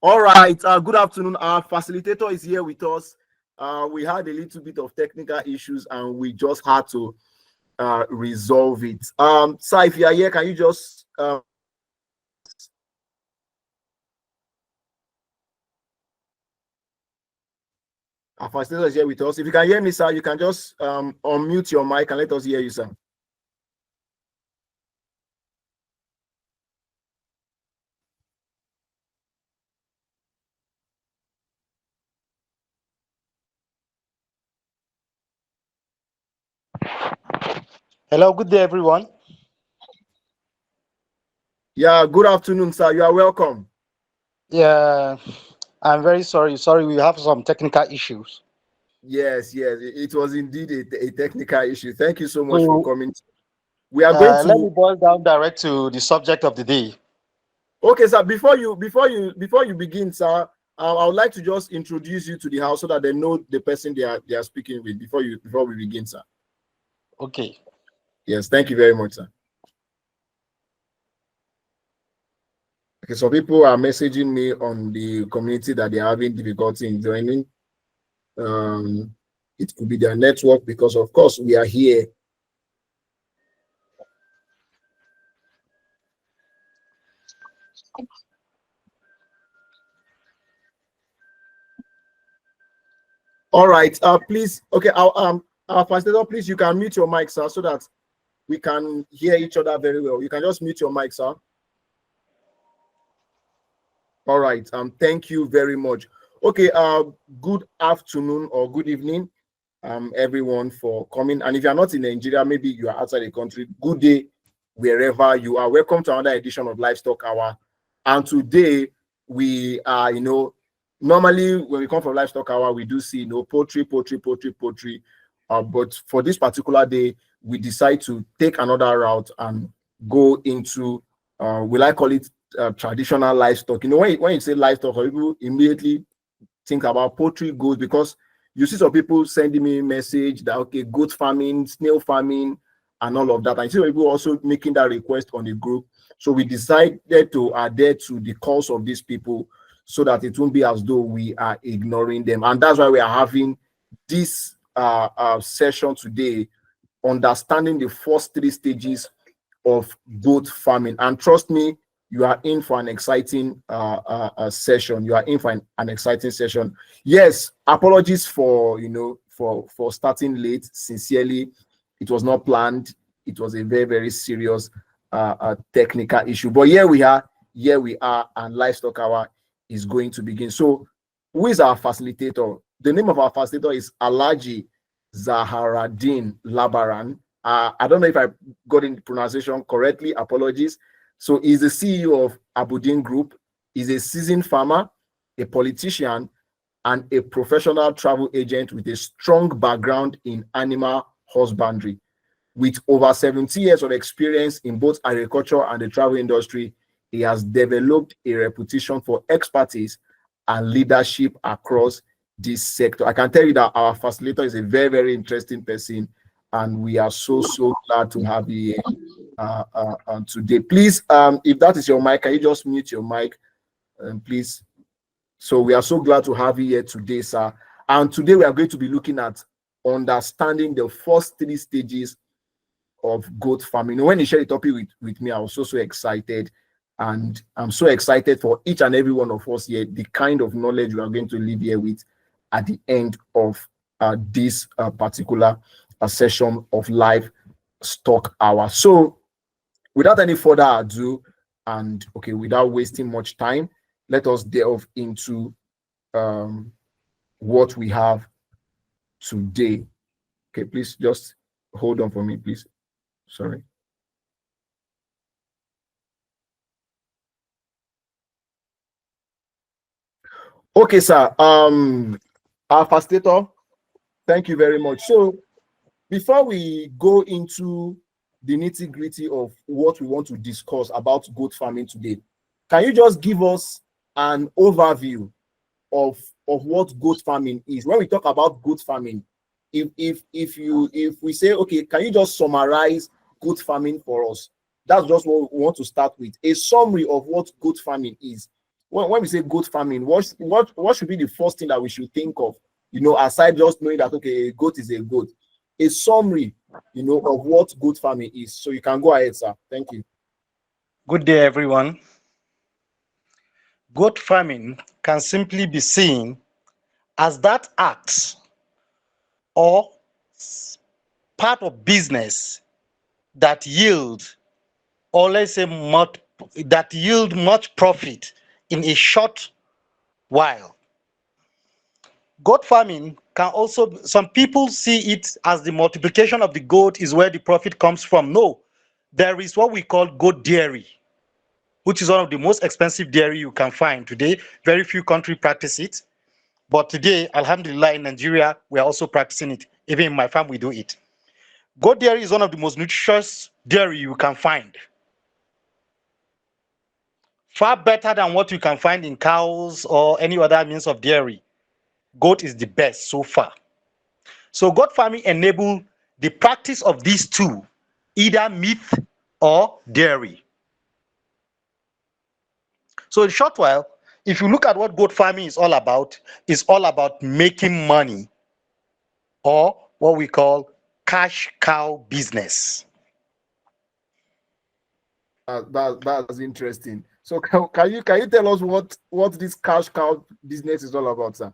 All right. Good afternoon. Our facilitator is here with us. We had a little bit of technical issues and we just had to resolve it. Sir, if you are here, can you just our facilitator is here with us. If you can hear me, sir, you can just unmute your mic and let us hear you, sir. Hello, good day, everyone. Yeah, good afternoon, sir. You are welcome. Yeah, I'm very sorry. Sorry, we have some technical issues. Yes, it was indeed a technical issue. Thank you so much for So, coming. We are going let me to boil down direct to the subject of the day. Okay, sir. Before you begin, sir, I would like to just introduce you to the house so that they know the person they are speaking with before we begin, sir. Okay. Yes, thank you very much, sir. Okay, so people are messaging me on the community that they are having difficulty in joining. It could be their network because, of course, we are here. All right. Please. Okay. Our facilitator, please, you can mute your mic, sir, so that we can hear each other very well. You can just mute your mic, sir. All right. Thank you very much. Okay. Good afternoon or good evening, everyone, for coming. And if you are not in Nigeria, maybe you are outside the country. Good day, wherever you are. Welcome to another edition of Livestock Hour. And today we are, normally when we come from Livestock Hour, we do see, poultry. But for this particular day, we decide to take another route and go into, will I call it traditional livestock? When you say livestock, people immediately think about poultry, goats, because you see some people sending me a message that, okay, goat farming, snail farming, and all of that. I see people also making that request on the group. So we decided to adhere to the calls of these people so that it won't be as though we are ignoring them. And that's why we are having this session today, understanding the first 3 stages of goat farming. And trust me, you are in for an exciting session. You are in for an exciting session. Yes, apologies for for starting late. Sincerely, it was not planned. It was a very, very serious technical issue. But here we are, and Livestock Hour is going to begin. So, who is our facilitator? The name of our facilitator is Alhaji Zaharaddin Labaran. I don't know if I got in the pronunciation correctly. Apologies. So he's the CEO of Abudin Group. He's a seasoned farmer, a politician, and a professional travel agent with a strong background in animal husbandry. With over 70 years of experience in both agriculture and the travel industry, he has developed a reputation for expertise and leadership across this sector. I can tell you that our facilitator is a very, very interesting person, and we are so glad to have you here today. Please, if that is your mic, can you just mute your mic, please? So we are so glad to have you here today, sir. And today we are going to be looking at understanding the first 3 stages of goat farming. When you share the topic with me, I was so excited, and I'm so excited for each and every one of us here, the kind of knowledge we are going to leave here with at the end of this particular session of Livestock Hour. So without any further ado, and without wasting much time, let us delve into what we have today. Okay, please just hold on for me, please. Sorry. Okay, sir. Our facilitator, thank you very much. So before we go into the nitty-gritty of what we want to discuss about goat farming today, can you just give us an overview of what goat farming is? When we talk about goat farming, if we say, okay, can you just summarize goat farming for us? That's just what we want to start with, a summary of what goat farming is. when we say goat farming, what should be the first thing that we should think of? Aside just knowing that okay, a goat is a goat, a summary, of what goat farming is. So you can go ahead, sir. Thank you. Good day, everyone. Goat farming can simply be seen as that act or part of business that yield, or let's say that yield much profit in a short while. Goat farming can also, some people see it as the multiplication of the goat is where the profit comes from. No, there is what we call goat dairy, which is one of the most expensive dairy you can find today. Very few countries practice it. But today, Alhamdulillah, in Nigeria, we are also practicing it. Even in my farm, we do it. Goat dairy is one of the most nutritious dairy you can find. Far better than what you can find in cows or any other means of dairy. Goat is the best so far. So goat farming enable the practice of these two, either meat or dairy. So in short while, if you look at what goat farming is all about, it's all about making money, or what we call cash cow business. That's interesting. So can you tell us what this cash cow business is all about, sir?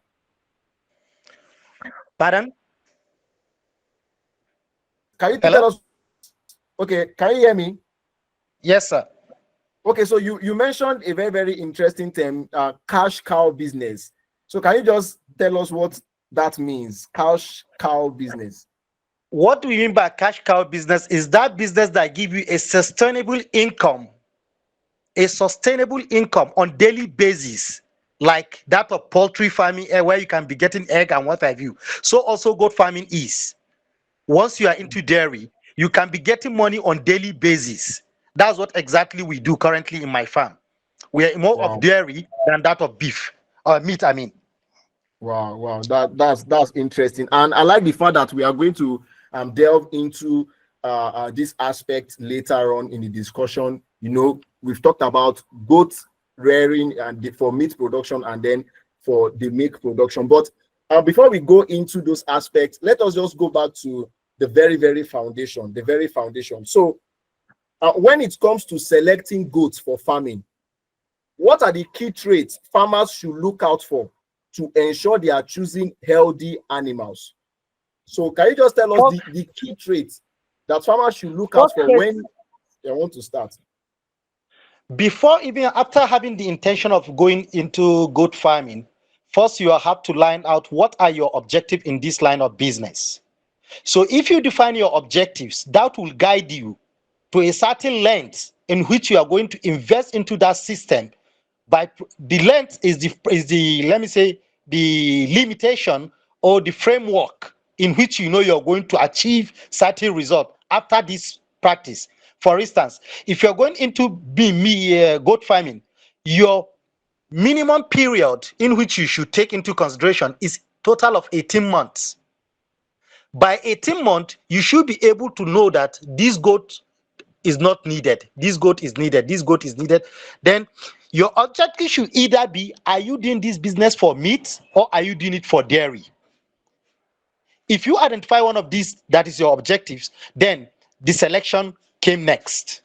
Pardon? Can you tell Hello? us? Okay, can you hear me? Yes, sir. Okay, so you mentioned a very, very interesting term, cash cow business. So can you just tell us what that means, cash cow business? What do we mean by cash cow business is that business that give you a sustainable income on daily basis, like that of poultry farming, where you can be getting egg and what have you. So also goat farming is. Once you are into dairy, you can be getting money on daily basis. That's what exactly we do currently in my farm. We are more of Wow, dairy than that of beef or meat, I mean. wow. That's interesting, and I like the fact that we are going to delve into this aspect later on in the discussion. We've talked about goat rearing and for meat production, and then for the milk production. But before we go into those aspects, let us just go back to the very, very foundation. The very foundation. So, when it comes to selecting goats for farming, what are the key traits farmers should look out for to ensure they are choosing healthy animals? So can you just tell us First, the key traits that farmers should look out first for trait, when they want to start? before even after having the intention of going into goat farming, first you have to line out what are your objectives in this line of business. So if you define your objectives, that will guide you to a certain length in which you are going to invest into that system. By the length is the let me say the limitation or the framework in which you know you're going to achieve certain result after this practice. For instance, if you're going into goat farming, your minimum period in which you should take into consideration is total of 18 months. By 18 months, you should be able to know that this goat is not needed, this goat is needed, this goat is needed. Then your objective should either be, are you doing this business for meat or are you doing it for dairy? If you identify one of these that is your objectives, then the selection came next.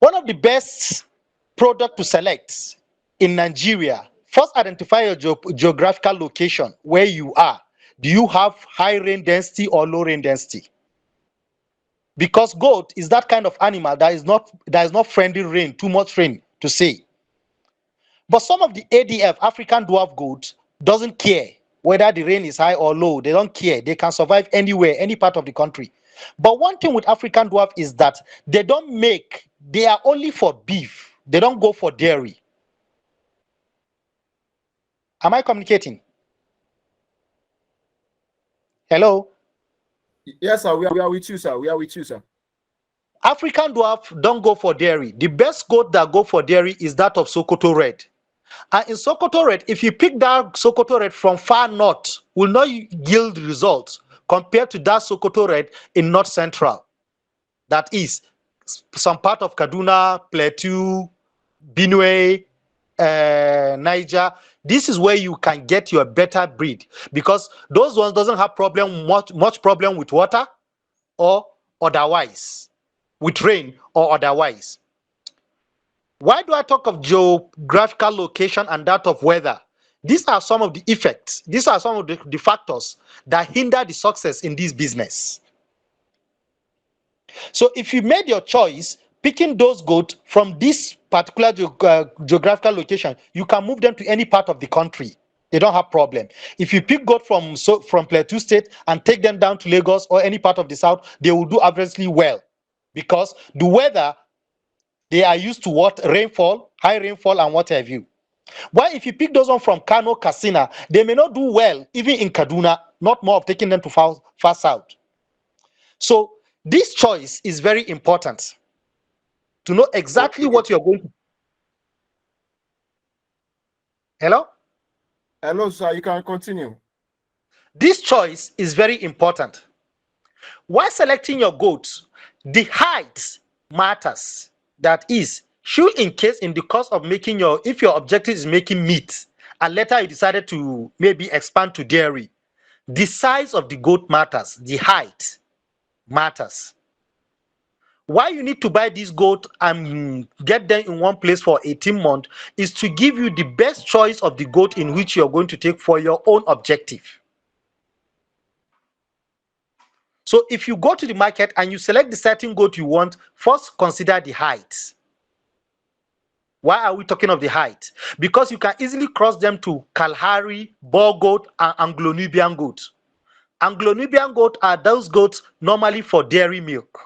One of the best product to select in Nigeria, first identify your geographical location where you are. Do you have high rain density or low rain density? Because goat is that kind of animal that is not friendly rain, too much rain to say. But some of the ADF, African dwarf goats, doesn't care whether the rain is high or low. They don't care. They can survive anywhere, any part of the country. But one thing with African dwarf is that they are only for beef. They don't go for dairy. Am I communicating? Hello? Yes, sir. We are with you, sir. We are with you, sir. African dwarf don't go for dairy. The best goat that go for dairy is that of Sokoto Red. And in Sokoto Red, if you pick that Sokoto Red from far north, will not yield results compared to that Sokoto Red in North Central. That is some part of Kaduna, Plateau, Benue, Niger, this is where you can get your better breed, because those ones doesn't have much problem with water or otherwise, with rain or otherwise. Why do I talk of geographical location and that of weather? These are some of the effects. These are some of the factors that hinder the success in this business. So if you made your choice, picking those goats from this particular geographical location, you can move them to any part of the country. They don't have problem. If you pick goat from Plateau State and take them down to Lagos or any part of the south, they will do averagely well, because the weather, they are used to what? Rainfall, high rainfall, and what have you. Why, if you pick those one from Kano, Katsina, they may not do well even in Kaduna, not more of taking them to far south. So this choice is very important to know exactly what you're going to. Hello? Hello, sir. You can continue. This choice is very important. While selecting your goats, the height matters. That is, should in case in the course of making if your objective is making meat and later you decided to maybe expand to dairy, the size of the goat matters, the height matters. Why you need to buy this goat and get them in one place for 18 months is to give you the best choice of the goat in which you're going to take for your own objective. So if you go to the market and you select the certain goat you want, first consider the height. Why are we talking of the height? Because you can easily cross them to Kalahari, Boer goat, and Anglo-Nubian goat. Anglo-Nubian goat are those goats normally for dairy milk.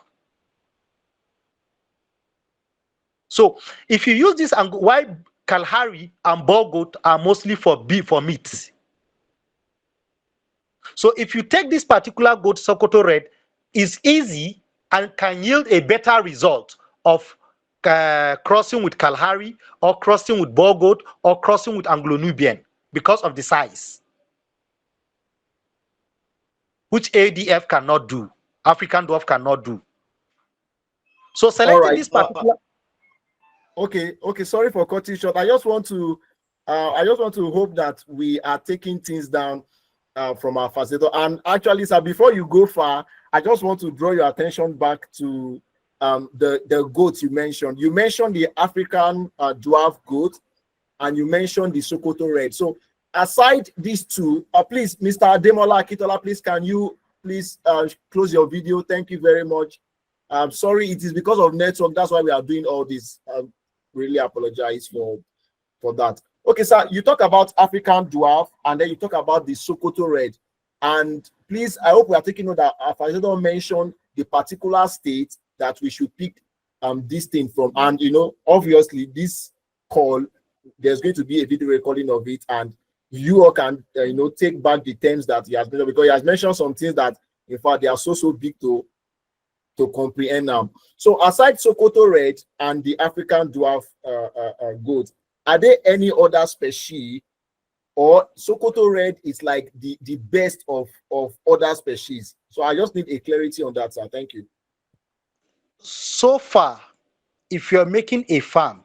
So if you use this, why Kalahari and Boer goat are mostly for beef, for meat. So if you take this particular goat, Sokoto Red, is easy and can yield a better result of crossing with Kalahari or crossing with Boer goat or crossing with Anglo-Nubian because of the size, which ADF cannot do, African dwarf cannot do. So selecting this particular. Okay. Sorry for cutting short. I just want to hope that we are taking things down from our facilitator. And actually, sir, before you go far, I just want to draw your attention back to the goats you mentioned. You mentioned the African dwarf goat, and you mentioned the Sokoto Red. So aside these two, please, Mr. Ademola Akitola, please, can you please close your video? Thank you very much. Sorry, it is because of network. That's why we are doing all this. Really apologize for that. Okay, sir, you talk about African dwarf, and then you talk about the Sokoto Red. And please, I hope we are taking note that our facilitator mentioned the particular state that we should pick this thing from. And obviously, this call, there's going to be a video recording of it, and you all can take back the terms that he has mentioned, because he has mentioned some things that, in fact, they are so big to comprehend now. So aside Sokoto Red and the African dwarf goat, are there any other species, or Sokoto Red is like the best of other species? So I just need a clarity on that, sir. Thank you. So far, if you're making a farm,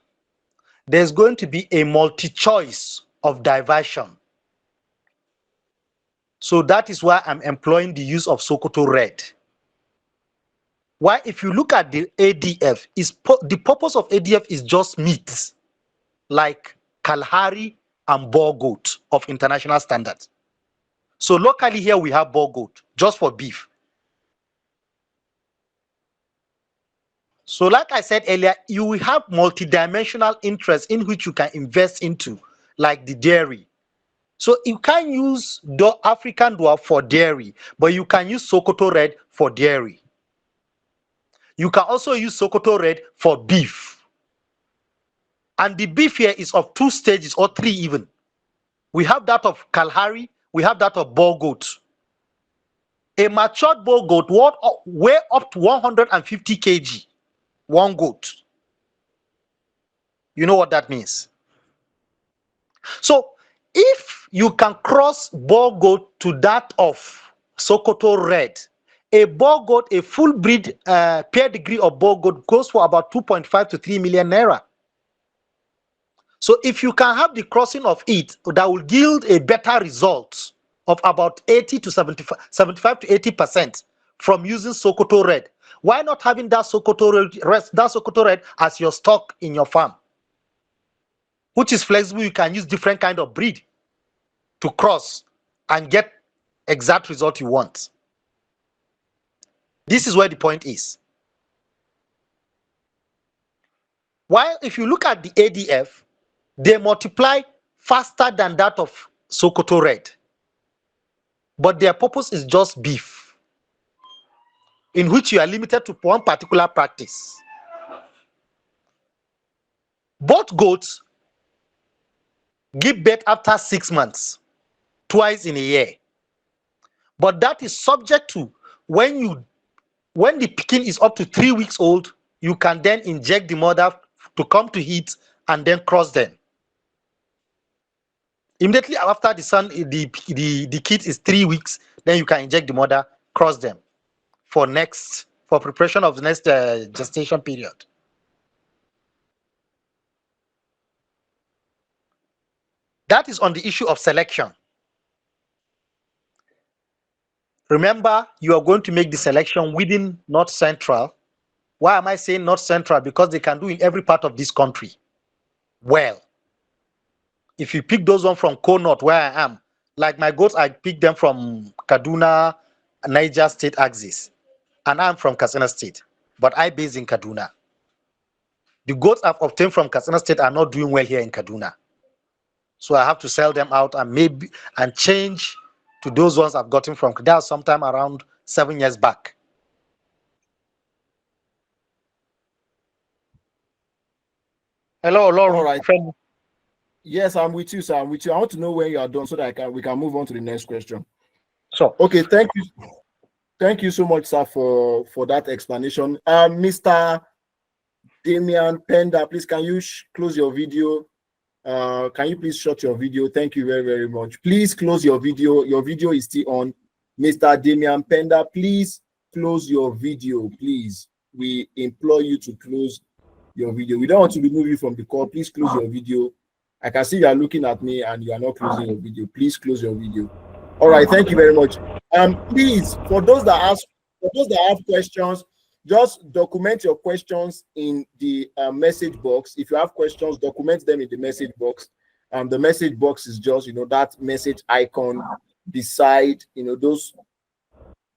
there's going to be a multi-choice of diversion. So that is why I'm employing the use of Sokoto Red. Why, if you look at the ADF, the purpose of ADF is just meat, like Kalahari and Boer goat of international standards. So locally here we have Boer goat just for beef. So like I said earlier, you will have multidimensional interests in which you can invest into, like the dairy. So you can't use the African dwarf for dairy, but you can use Sokoto Red for dairy. You can also use Sokoto Red for beef. And the beef here is of 2 stages or 3 even. We have that of Kalahari, we have that of Boer goat. A matured Boer goat weigh up to 150 kg, one goat. You know what that means? So if you can cross Boer goat to that of Sokoto Red, a Boer goat, a full breed pedigree of Boer goat goes for about 2.5 to 3 million naira. So if you can have the crossing of it, that will yield a better result of about 80 to 75 to 80% from using Sokoto Red. Why not having that Sokoto Red as your stock in your farm, which is flexible? You can use different kind of breed to cross and get exact result you want. This is where the point is. While if you look at the ADF, they multiply faster than that of Sokoto Red, but their purpose is just beef, in which you are limited to one particular practice. Both goats give birth after 6 months, twice in a year, but that is subject to when the pikin is up to 3 weeks old, you can then inject the mother to come to heat and then cross them. Immediately after the kid is 3 weeks, then you can inject the mother, cross them for preparation of the next gestation period. That is on the issue of selection. Remember, you are going to make the selection within North Central. Why am I saying North Central? Because they can do in every part of this country. Well, if you pick those ones from North, where I am, like my goats, I pick them from Kaduna, Niger State axis, and I'm from Katsina State, but I base in Kaduna. The goats I've obtained from Katsina State are not doing well here in Kaduna, so I have to sell them out and change to those ones I've gotten from Kaduna sometime around 7 years back. Hello, Lord. All right. Yes, I'm with you, sir. I'm with you. I want to know when you are done so that we can move on to the next question. So, okay, thank you. Thank you so much, sir, for that explanation. Mr. Damian Penda, please, can you close your video? Can you please shut your video? Thank you very, very much. Please close your video. Your video is still on. Mr. Damian Penda, please close your video, please. We implore you to close your video. We don't want to remove you from the call. Please close your video. I can see you are looking at me and you are not closing your video. Please close your video. All right, thank you very much. Please, for those that have questions, just document your questions in the message box. If you have questions, document them in the message box. The message box is just, that message icon beside, those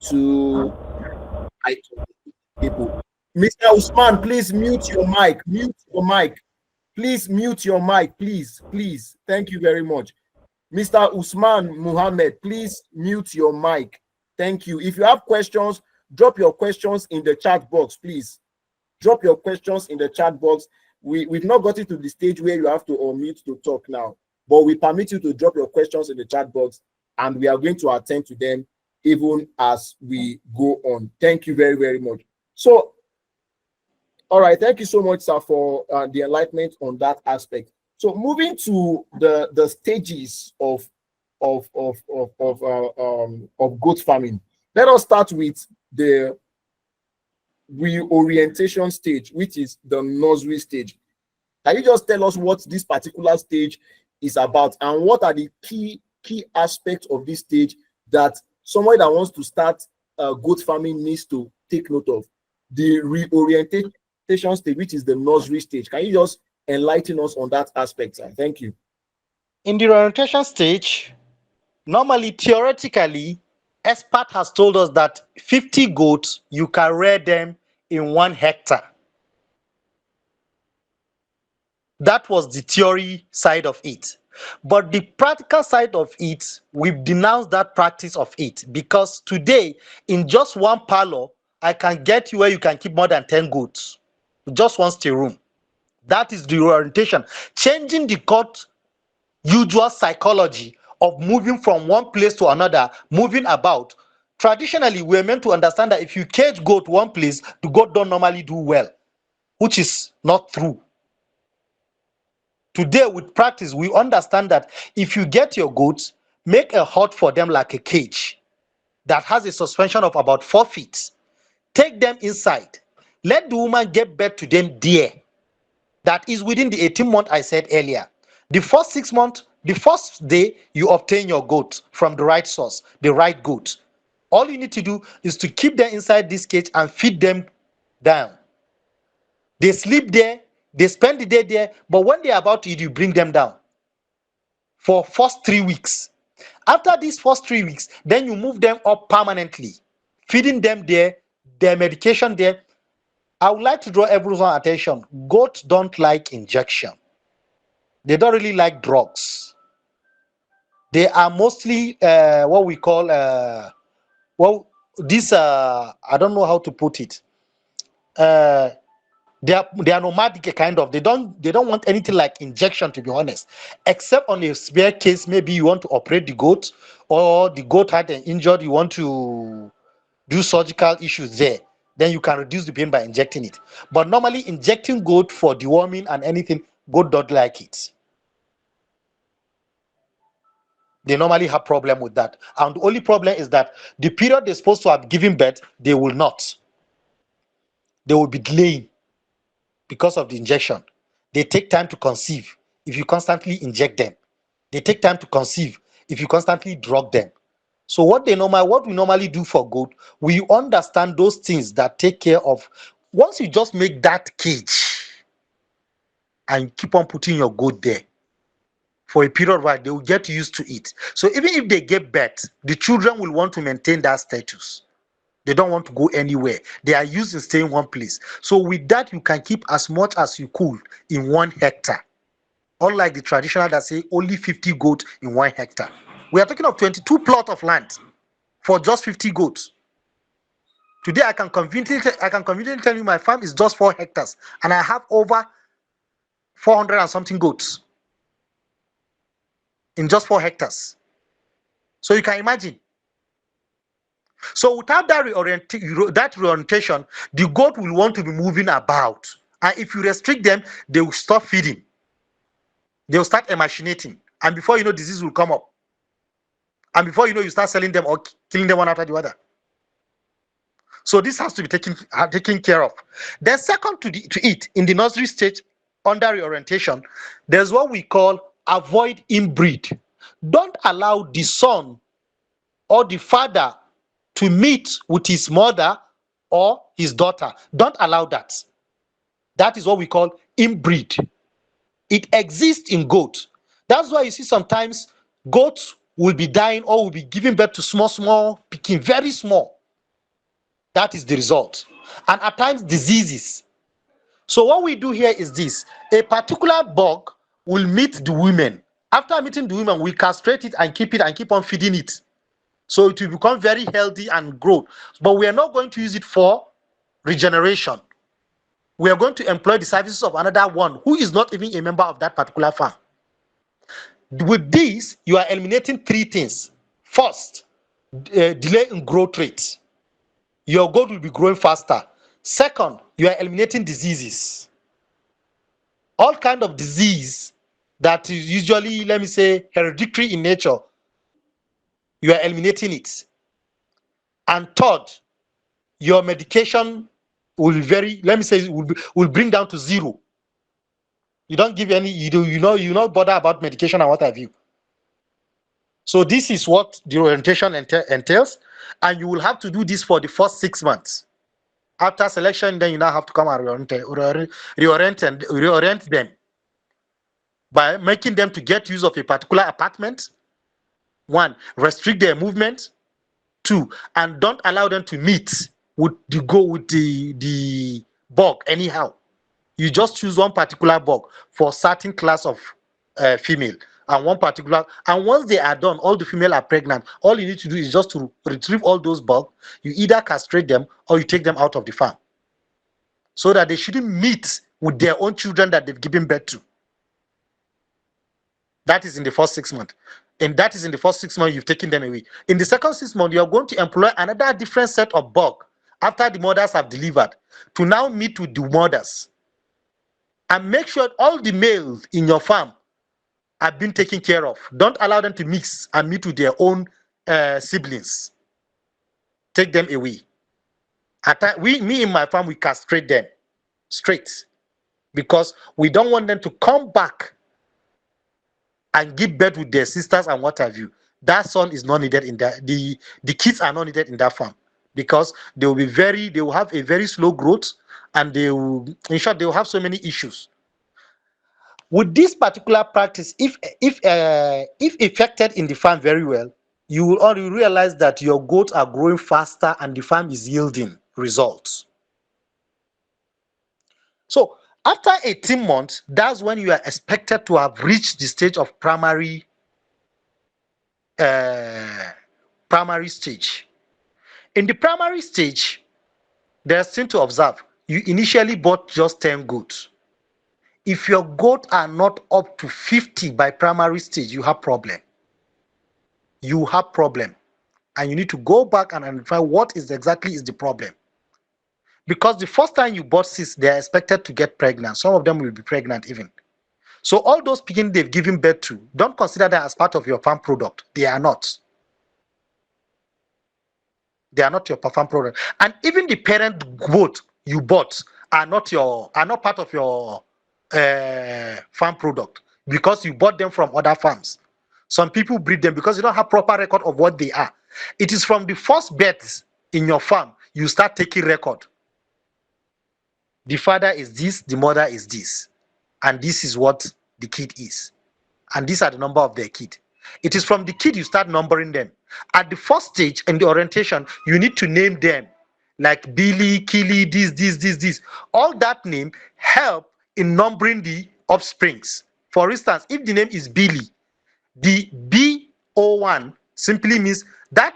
two icons. People. Mr. Usman, please mute your mic. Mute your mic. Please mute your mic, please. Please. Thank you very much. Mr. Usman Muhammad, please mute your mic. Thank you. If you have questions, drop your questions in the chat box, please. Drop your questions in the chat box. We've not gotten to the stage where you have to unmute to talk now, but we permit you to drop your questions in the chat box, and we are going to attend to them even as we go on. Thank you very, very much. So, all right, thank you so much, sir, for the enlightenment on that aspect. So, moving to the stages of goat farming, let us start with the reorientation stage, which is the nursery stage. Can you just tell us what this particular stage is about, and what are the key aspects of this stage that someone that wants to start goat farming needs to take note of? The reorientation stage, which is the nursery stage. Can you just enlighten us on that aspect, sir? Thank you. In the reorientation stage, normally, theoretically, expert has told us that 50 goats, you can rear them in 1 hectare. That was the theory side of it. But the practical side of it, we've denounced that practice of it, because today, in just 1 parlor, I can get you where you can keep more than 10 goats. Just 1 stay room. That is the orientation. Changing the goat usual psychology of moving from one place to another, moving about. Traditionally, we're meant to understand that if you cage goat one place, the goat don't normally do well, which is not true. Today, with practice, we understand that if you get your goats, make a hut for them like a cage that has a suspension of about 4 feet. Take them inside. Let the woman give birth to them there. That is within the 18 months I said earlier. The first 6 months, the first day you obtain your goat from the right source, the right goat. All you need to do is to keep them inside this cage and feed them down. They sleep there, they spend the day there, but when they are about to eat, you bring them down for first 3 weeks. After these first 3 weeks, then you move them up permanently, feeding them there, their medication there. I would like to draw everyone's attention. Goats don't like injection. They don't really like drugs. They are mostly what we call well, this I don't know how to put it. Uh, they are nomadic kind of. They don't want anything like injection, to be honest, except on a severe case. Maybe you want to operate the goat, or the goat had an injured, you want to do surgical issues there, then you can reduce the pain by injecting it. But normally injecting goat for deworming and anything, goat don't like it. They normally have problem with that, and the only problem is that the period they're supposed to have given birth, they will not. They will be delaying because of the injection. They take time to conceive if you constantly inject them. They take time to conceive if you constantly drug them. So what we normally do for goat, we understand those things that take care of. Once you just make that cage and keep on putting your goat there for a period while, they will get used to it. So even if they get birth, the children will want to maintain that status. They don't want to go anywhere. They are used to staying in one place. So with that, you can keep as much as you could in 1 hectare. Unlike the traditional that say only 50 goats in 1 hectare. We are talking of 22 plots of land for just 50 goats. Today, I can conveniently tell you my farm is just 4 hectares, and I have over 400 and something goats in just 4 hectares. So you can imagine. So without that reorientation, the goat will want to be moving about. And if you restrict them, they will stop feeding. They will start emaciating. And before you know, disease will come up. And before you know, you start selling them or killing them one after the other. So this has to be taken care of. Then second to it, in the nursery stage, under reorientation, there's what we call avoid inbreed. Don't allow the son or the father to meet with his mother or his daughter. Don't allow that. That is what we call inbreed. It exists in goats. That's why you see sometimes goats will be dying or will be giving birth to small pikin, very small. That is the result. And at times diseases. So what we do here is this: a particular bug will meet the women. After meeting the women, we castrate it and keep on feeding it. So it will become very healthy and grow. But we are not going to use it for regeneration. We are going to employ the services of another one who is not even a member of that particular farm. With this, you are eliminating 3 things. First, delay in growth rate. Your goat will be growing faster. Second, you are eliminating diseases. All kind of disease that is usually, let me say, hereditary in nature, you are eliminating it. And third, your medication will be very, let me say, will bring down to 0. You don't give any, you not bother about medication and what have you. So this is what the orientation entails, and you will have to do this for the first 6 months. After selection, then you now have to come and reorient them by making them to get use of a particular apartment. 1, restrict their movement. 2, and don't allow them to meet with the bug anyhow. You just choose one particular bug for certain class of female, and one particular, and once they are done, all the female are pregnant. All you need to do is just to retrieve all those bugs. You either castrate them or you take them out of the farm, so that they shouldn't meet with their own children that they've given birth to. That is in the first 6 months. And that is in the first 6 months you've taken them away. In the second 6 months, you are going to employ another different set of bug after the mothers have delivered to now meet with the mothers. And make sure all the males in your farm have been taken care of. Don't allow them to mix and meet with their own siblings. Take them away. Me in my farm, we castrate them straight, because we don't want them to come back and give birth with their sisters and what have you, that son is not needed in that, the kids are not needed in that farm, because they will have a very slow growth, and they will, in short, they will have so many issues. With this particular practice, if effected in the farm very well, you will already realize that your goats are growing faster and the farm is yielding results. So after 18 months, that's when you are expected to have reached the stage of primary stage. In the primary stage, there's thing to observe. You initially bought just 10 goats. If your goats are not up to 50 by primary stage, you have problem. You have problem, and you need to go back and identify what is exactly is the problem. Because the first time you bought 6, they are expected to get pregnant. Some of them will be pregnant even. So all those pigeons they've given birth to, don't consider that as part of your farm product. They are not. They are not your farm product. And even the parent goat you bought are not part of your farm product, because you bought them from other farms. Some people breed them because you don't have proper record of what they are. It is from the first birth in your farm you start taking record. The father is this, the mother is this, and this is what the kid is, and these are the number of their kid. It is from the kid you start numbering them. At the first stage in the orientation, you need to name them, like Billy, Killy, this. All that name help in numbering the offsprings. For instance, if the name is Billy, the B01 simply means that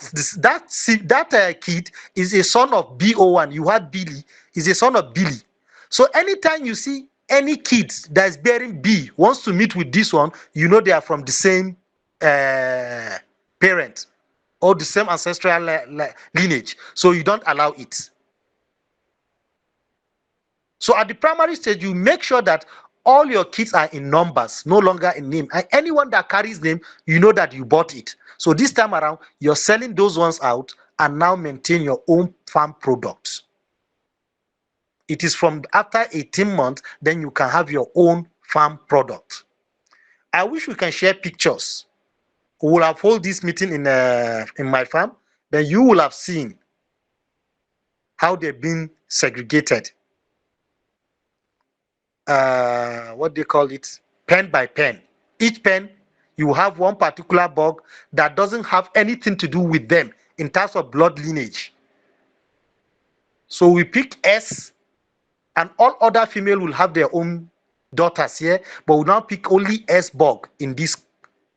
kid is a son of B01. You had Billy, is a son of Billy. So anytime you see any kid that is bearing B wants to meet with this one, you know they are from the same parent or the same ancestral lineage. So you don't allow it. So at the primary stage, you make sure that all your kids are in numbers, no longer in name. And anyone that carries name, you know that you bought it. So this time around, you're selling those ones out and now maintain your own farm products. It is from after 18 months, then you can have your own farm product. I wish we can share pictures. We will have hold this meeting in my farm, then you will have seen how they've been segregated. What they call it, pen by pen. Each pen, you have one particular bug that doesn't have anything to do with them in terms of blood lineage. So we pick S, and all other female will have their own daughters here, but we now pick only S bug in this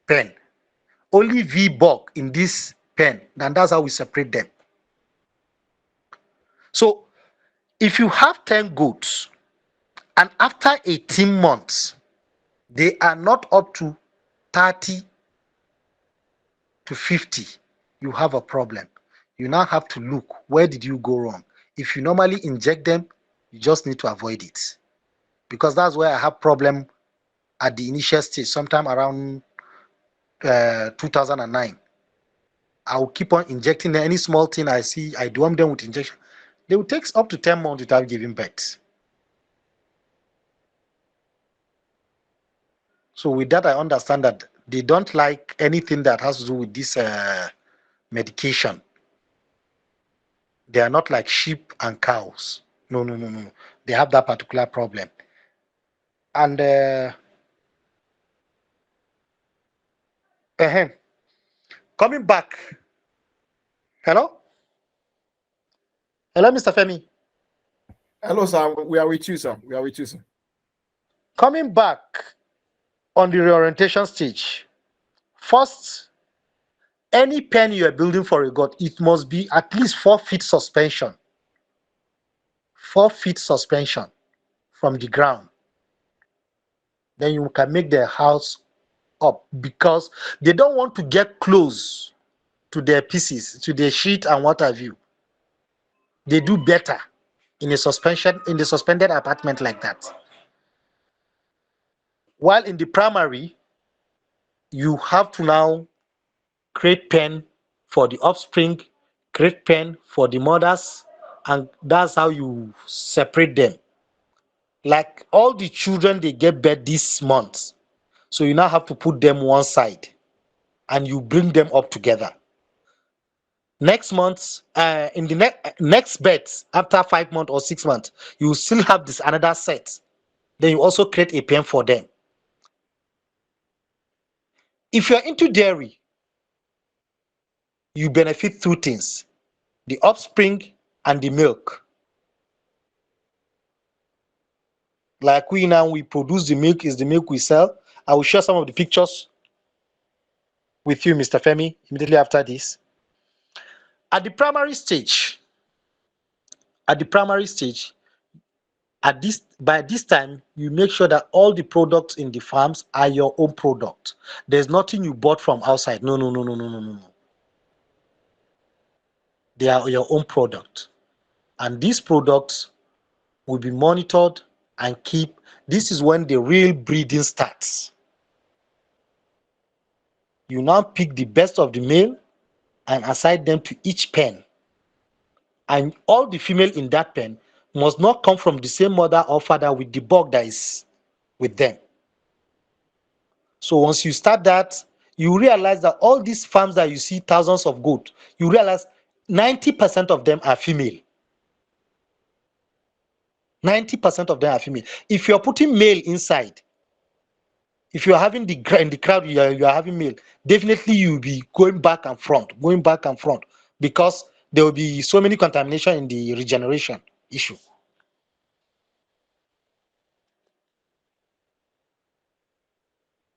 pen, only V bug in this pen, and that's how we separate them. So if you have 10 goats, and after 18 months, they are not up to 30 to 50, you have a problem. You now have to look, where did you go wrong? If you normally inject them, you just need to avoid it. Because that's where I have problem at the initial stage, sometime around 2009. I will keep on injecting them. Any small thing I see, I deworm them with injection. They will take up to 10 months without giving birth. So with that, I understand that they don't like anything that has to do with this medication. They are not like sheep and cows. No. They have that particular problem. And coming back. Hello, Mr. Femi. Hello, sir. We are with you, sir. We are with you, sir. Coming back on the reorientation stage, first, any pen you are building for a goat, it must be at least 4 feet suspension. 4 feet suspension from the ground. Then you can make their house up, because they don't want to get close to their pieces, to their sheet and what have you. They do better in the suspended apartment like that. While in the primary, you have to now create pen for the offspring, create pen for the mothers, and that's how you separate them. Like all the children they get birth this month, So you now have to put them one side and you bring them up together. Next month, in the next bet, after 5 months or 6 months, you still have this another set. Then you also create a pen for them. If you're into dairy, you benefit two things: the offspring and the milk. Like we now, we produce the milk, is the milk we sell. I will share some of the pictures with you, Mr. Femi, immediately after this. At the primary stage, at the primary stage, at this by this time, you make sure that all the products in the farms are your own product. There's nothing you bought from outside. No, no, no, no, no, no, no, no. They are your own product. And these products will be monitored and keep. This is when the real breeding starts. You now pick the best of the male and assign them to each pen. And all the female in that pen must not come from the same mother or father with the buck that is with them. So once you start that, you realize that all these farms that you see thousands of goats, you realize 90% of them are female. 90% of them are female. If you're putting male inside, if you're having in the crowd, you are having male, definitely you'll be going back and front, because there will be so many contamination in the regeneration issue.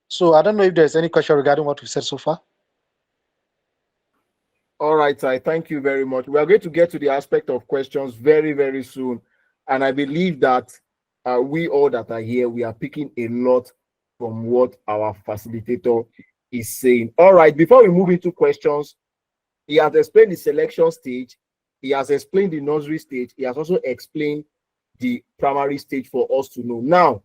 So I don't know if there's any question regarding what we said so far. All right, I thank you very much. We are going to get to the aspect of questions very, very soon. And I believe that we all that are here, we are picking a lot from what our facilitator is saying. All right, before we move into questions, he has explained the selection stage. He has explained the nursery stage. He has also explained the primary stage for us to know. Now,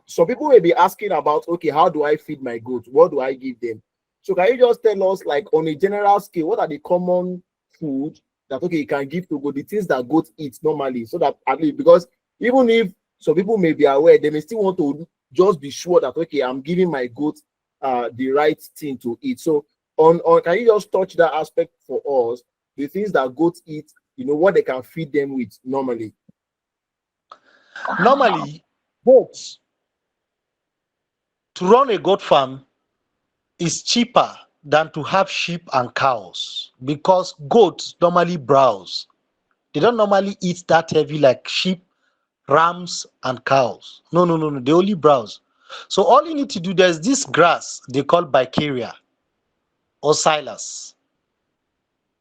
some people may be asking about, okay, how do I feed my goats? What do I give them? So can you just tell us, like on a general scale, what are the common food that, okay, you can give to goat, the things that goats eat normally, so that at least, because even if some people may be aware, they may still want to just be sure that, okay, I'm giving my goat the right thing to eat. So on can you just touch that aspect for us, the things that goats eat, what they can feed them with normally? Normally, goats, to run a goat farm is cheaper than to have sheep and cows, because goats normally browse. They don't normally eat that heavy like sheep, rams, and cows. No, no, no, no. They only browse. So all you need to do, there's this grass they call bicaria or silas.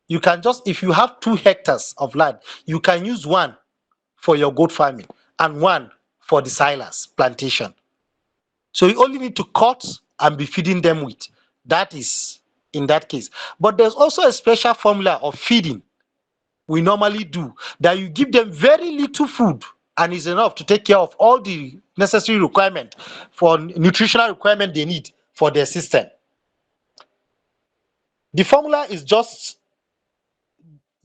You can just, if you have 2 hectares of land, you can use one for your goat farming and one for the silas plantation. So you only need to cut and be feeding them with. That is in that case. But there's also a special formula of feeding we normally do, that you give them very little food and is enough to take care of all the necessary requirement for nutritional requirement they need for their system. The formula is just,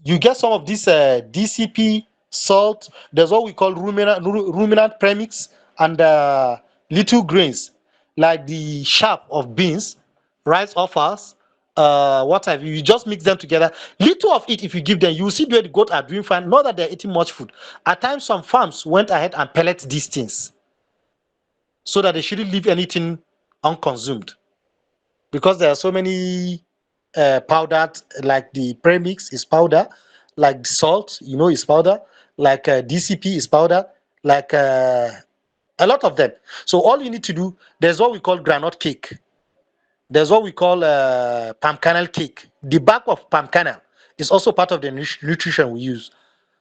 you get some of this DCP, salt, there's what we call ruminant premix, and little grains like the chaff of beans, rice offals, what have you. You just mix them together. Little of it, if you give them, you will see where the goat are doing fine. Not that they're eating much food. At times, some farms went ahead and pellet these things so that they shouldn't leave anything unconsumed, because there are so many powdered, like the premix is powder, like salt, is powder, like DCP is powder, like a lot of them. So all you need to do, there's what we call granite cake. There's what we call palm kernel cake. The back of palm kernel is also part of the nutrition we use.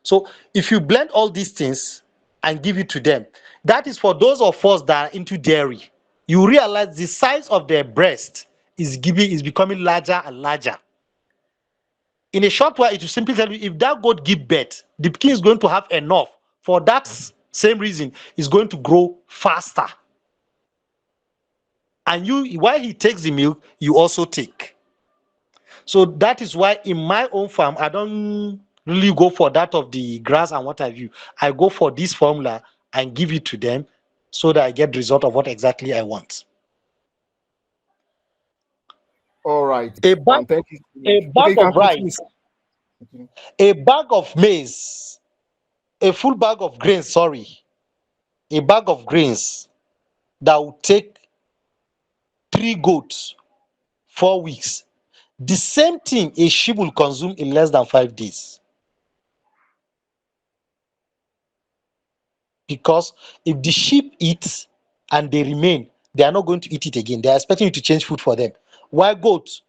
So if you blend all these things and give it to them, that is for those of us that are into dairy. You realize the size of their breast is becoming larger and larger. In a short while, it will simply tell you, if that goat give birth, the pikin is going to have enough. For that same reason, is going to grow faster. And while he takes the milk, you also take. So that is why in my own farm, I don't really go for that of the grass and what have you. I go for this formula and give it to them. so that I get the result of what exactly I want. All right. A bag, Thank you so a much. Okay, bag you can of continue, rice, sir. Okay. a bag of maize, a full bag of grains, sorry, a bag of grains that will take 3 goats 4 weeks. The same thing a sheep will consume in less than 5 days. Because if the sheep eat and they remain, they are not going to eat it again. They are expecting you to change food for them. While goat,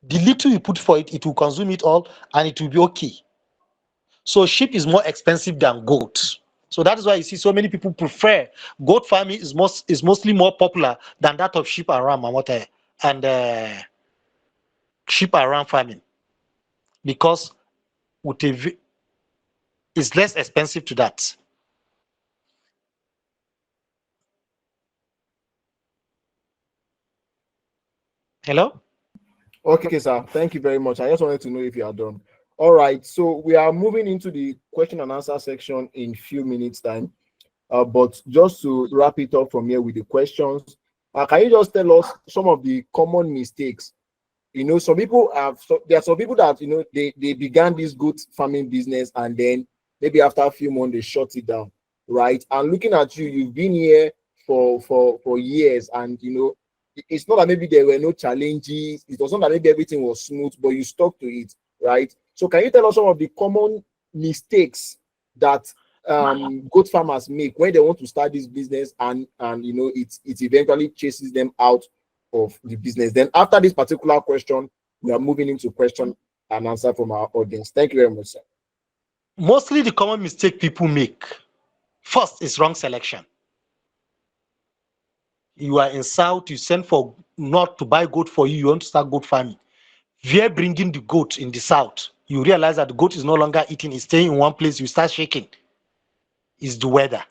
the little you put for it, it will consume it all and it will be okay. So sheep is more expensive than goat. So that is why you see so many people prefer goat farming is mostly more popular than that of sheep and ram and sheep and ram farming, because with it's less expensive to that. Hello? Okay, sir. Thank you very much. I just wanted to know if you are done. All right. So we are moving into the question and answer section in few minutes time. But just to wrap it up from here with the questions, can you just tell us some of the common mistakes? Some people there are some people that they began this goat farming business, and then maybe after a few months they shut it down, right? And looking at you, you've been here for years, and it's not that maybe there were no challenges, it was not that maybe everything was smooth, but you stuck to it, right? So can you tell us some of the common mistakes that goat farmers make when they want to start this business, and it eventually chases them out of the business? Then after this particular question, we are moving into question and answer from our audience. Thank you very much, sir. Mostly the common mistake people make first is wrong selection. You are in South, you send for not to buy goat for you, you want to start goat farming. Via bringing the goat in the South, you realize that the goat is no longer eating, it's staying in one place, you start shaking. It's the weather.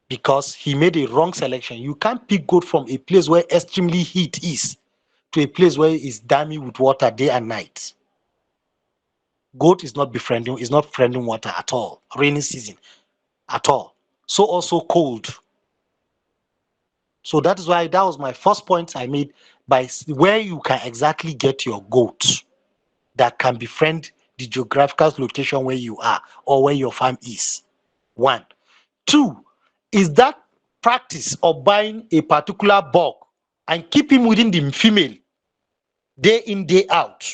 Because he made a wrong selection. You can't pick goat from a place where extremely heat is to a place where it's dammy with water day and night. Goat is not friending water at all, rainy season at all. So also cold. So that is why that was my first point I made, by where you can exactly get your goat that can befriend the geographical location where you are or where your farm is. One. Two is that practice of buying a particular buck and keep him within the female day in, day out.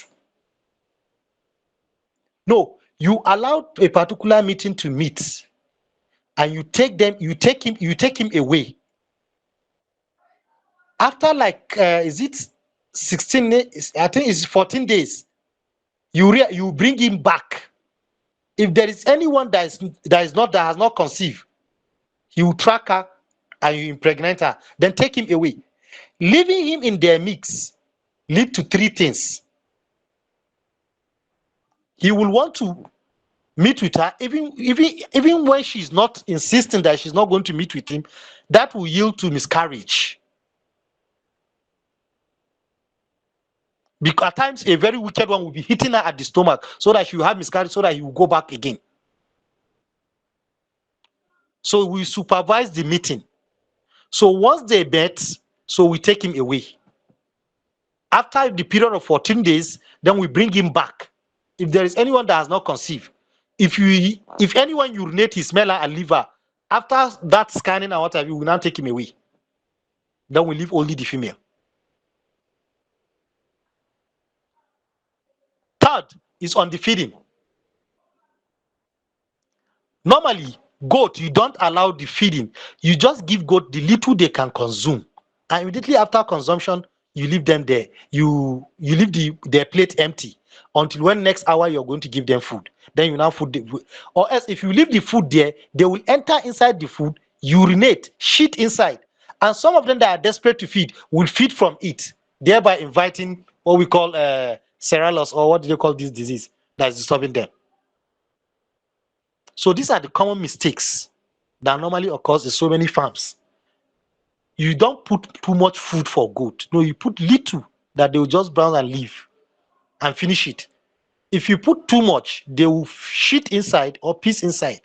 No, you allow a particular meeting to meet and you take him away. After like is it 16 days? I think it's 14 days. You bring him back. If there is anyone that has not conceived, he will track her and you impregnate her, then take him away. Leaving him in their mix lead to three things. He will want to meet with her, even when she's not insisting that she's not going to meet with him. That will yield to miscarriage. Because at times a very wicked one will be hitting her at the stomach so that she will have miscarriage, so that he will go back again. So we supervise the meeting. So once they met, so we take him away. After the period of 14 days, then we bring him back. If there is anyone that has not conceived, if anyone urinate his smell and liver, after that scanning and what have you, we now take him away. Then we leave only the female. Third is on the feeding. Normally, goat, you don't allow the feeding. You just give goat the little they can consume. And immediately after consumption, you leave them there. You leave their plate empty until when next hour you're going to give them food. Then you now or else if you leave the food there, they will enter inside the food, urinate, shit inside. And some of them that are desperate to feed will feed from it, thereby inviting what we call cerealis, or what do they call this disease that is disturbing them. So these are the common mistakes that normally occurs in so many farms. You don't put too much food for goat. No, you put little that they will just browse and leave and finish it. If you put too much, they will shit inside or piss inside.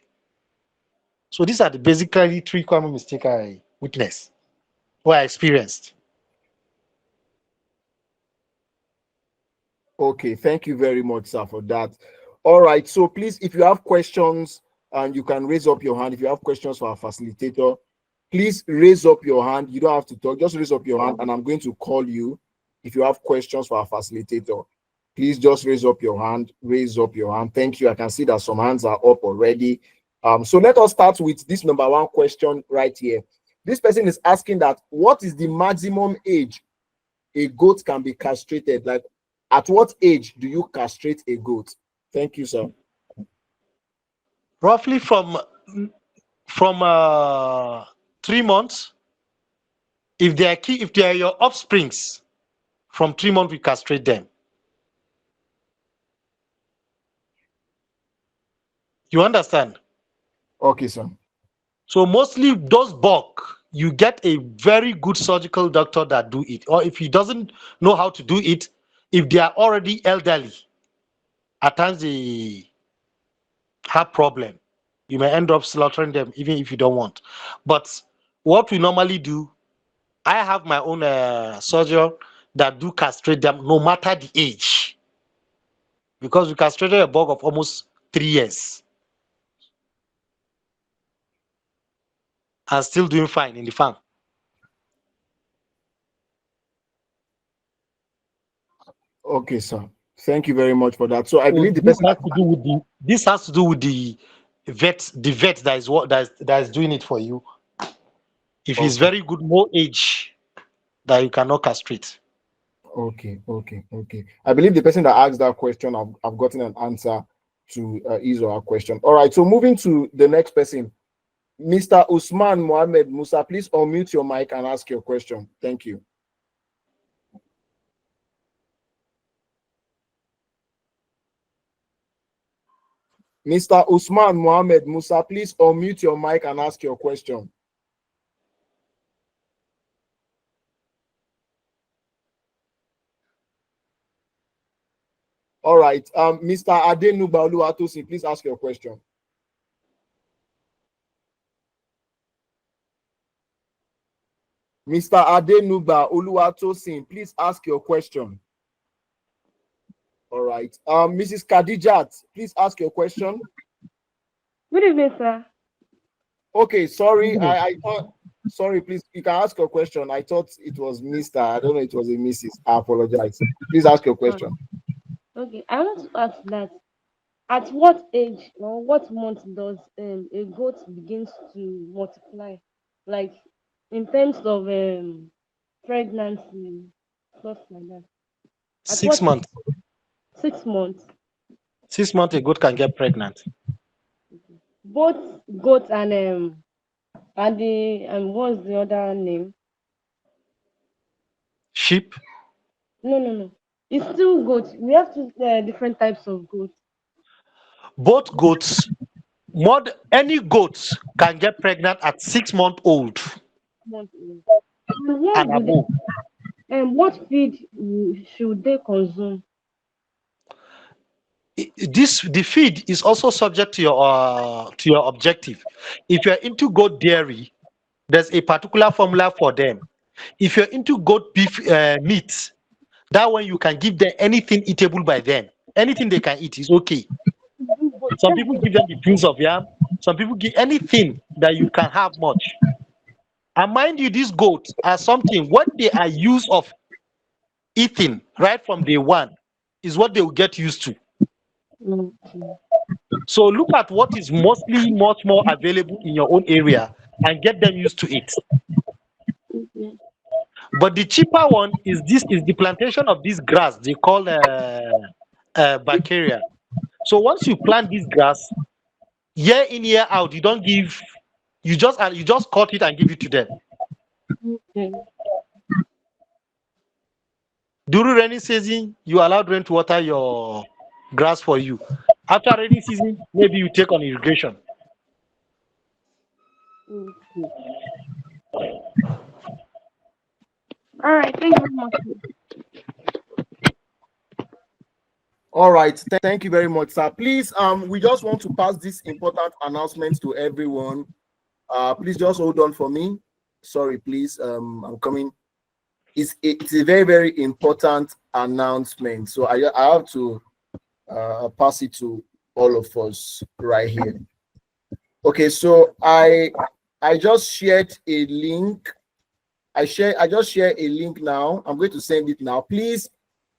So these are the basically 3 common mistakes I witnessed or I experienced. Okay, thank you very much, sir, for that. All right, so please, if you have questions, and you can raise up your hand. If you have questions for our facilitator, please raise up your hand. You don't have to talk, just raise up your hand, and I'm going to call you. If you have questions for our facilitator, please just raise up your hand. Raise up your hand. Thank you. I can see that some hands are up already. So let us start with this number 1 question right here. This person is asking that what is the maximum age a goat can be castrated? Like, at what age do you castrate a goat? Thank you, sir. Roughly from 3 months. If they are your offsprings, from 3 months we castrate them. You understand? Okay, sir. So mostly those buck, you get a very good surgical doctor that do it. Or if he doesn't know how to do it, if they are already elderly, at times they have problem. You may end up slaughtering them even if you don't want. But what we normally do, I have my own surgeon that do castrate them no matter the age. Because we castrated a buck of almost 3 years and still doing fine in the farm. Okay, sir. Thank you very much for that. So I So believe the person. this has to do with the vet that is that is doing it for you. If he's Okay, very good, more age that you cannot castrate. okay. I believe the person that asked that question, I've gotten an answer to his or her question. All right. So moving to the next person, Mr. Usman Mohammed Musa, please unmute your mic and ask your question. Thank you. Mr. Usman Mohammed Musa, please unmute your mic and ask your question. All right. Mr. Adenuba Oluwatosin, please ask your question. Mr. Adenuba Oluwatosin, please ask your question. All right. Mrs. Khadijat, please ask your question. Good evening, sir. Okay, sorry. I thought, sorry, please, you can ask your question. I thought it was Mr. I don't know, it was a Mrs. I apologize. Please ask your question. Okay, I want to ask that at what age or what month does a goat begins to multiply? Like in terms of pregnancy, stuff like that. At 6 what months. 6 months? 6 months a goat can get pregnant. Both goat and the what's the other name? Sheep. No. It's still goat. We have two different types of goat. Both goats, any goats can get pregnant at 6 months old Month old. And and what do above. they, what feed should they consume? The feed is also subject to your objective. If you're into goat dairy, there's a particular formula for them. If you're into goat beef meat, that one you can give them anything eatable by them. Anything they can eat is okay. But Some that's people give them the beans of yam. Some people give anything that you can have much. And mind you, these goats are something what they are used of eating right from day one is what they will get used to. okay. So look at what is mostly much more available in your own area and get them used to it. Okay. But the cheaper one is the plantation of this grass they call bacteria. So once you plant this grass, year in year out, you don't give, you just cut it and give it to them. Okay. During rainy season, you allow rain to water your grass for you. After rainy season, maybe you take on irrigation. Okay. All right. Thank you very much. All right. Thank you very much, sir. Please, we just want to pass this important announcement to everyone. Please just hold on for me. Sorry, please. I'm coming. It's a very, very important announcement. So I have to pass it to all of us right here. Okay, so I just shared a link. I just share a link now. I'm going to send it now. Please,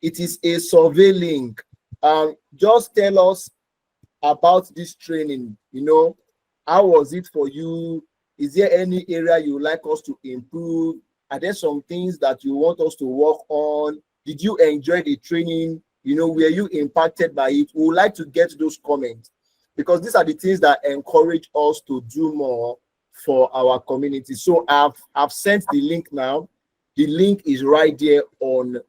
it is a survey link. Just tell us about this training. How was it for you? Is there any area you would like us to improve? Are there some things that you want us to work on? Did you enjoy the training? Were you impacted by it? We would like to get those comments, because these are the things that encourage us to do more for our community. So I've sent the link now. The link is right there on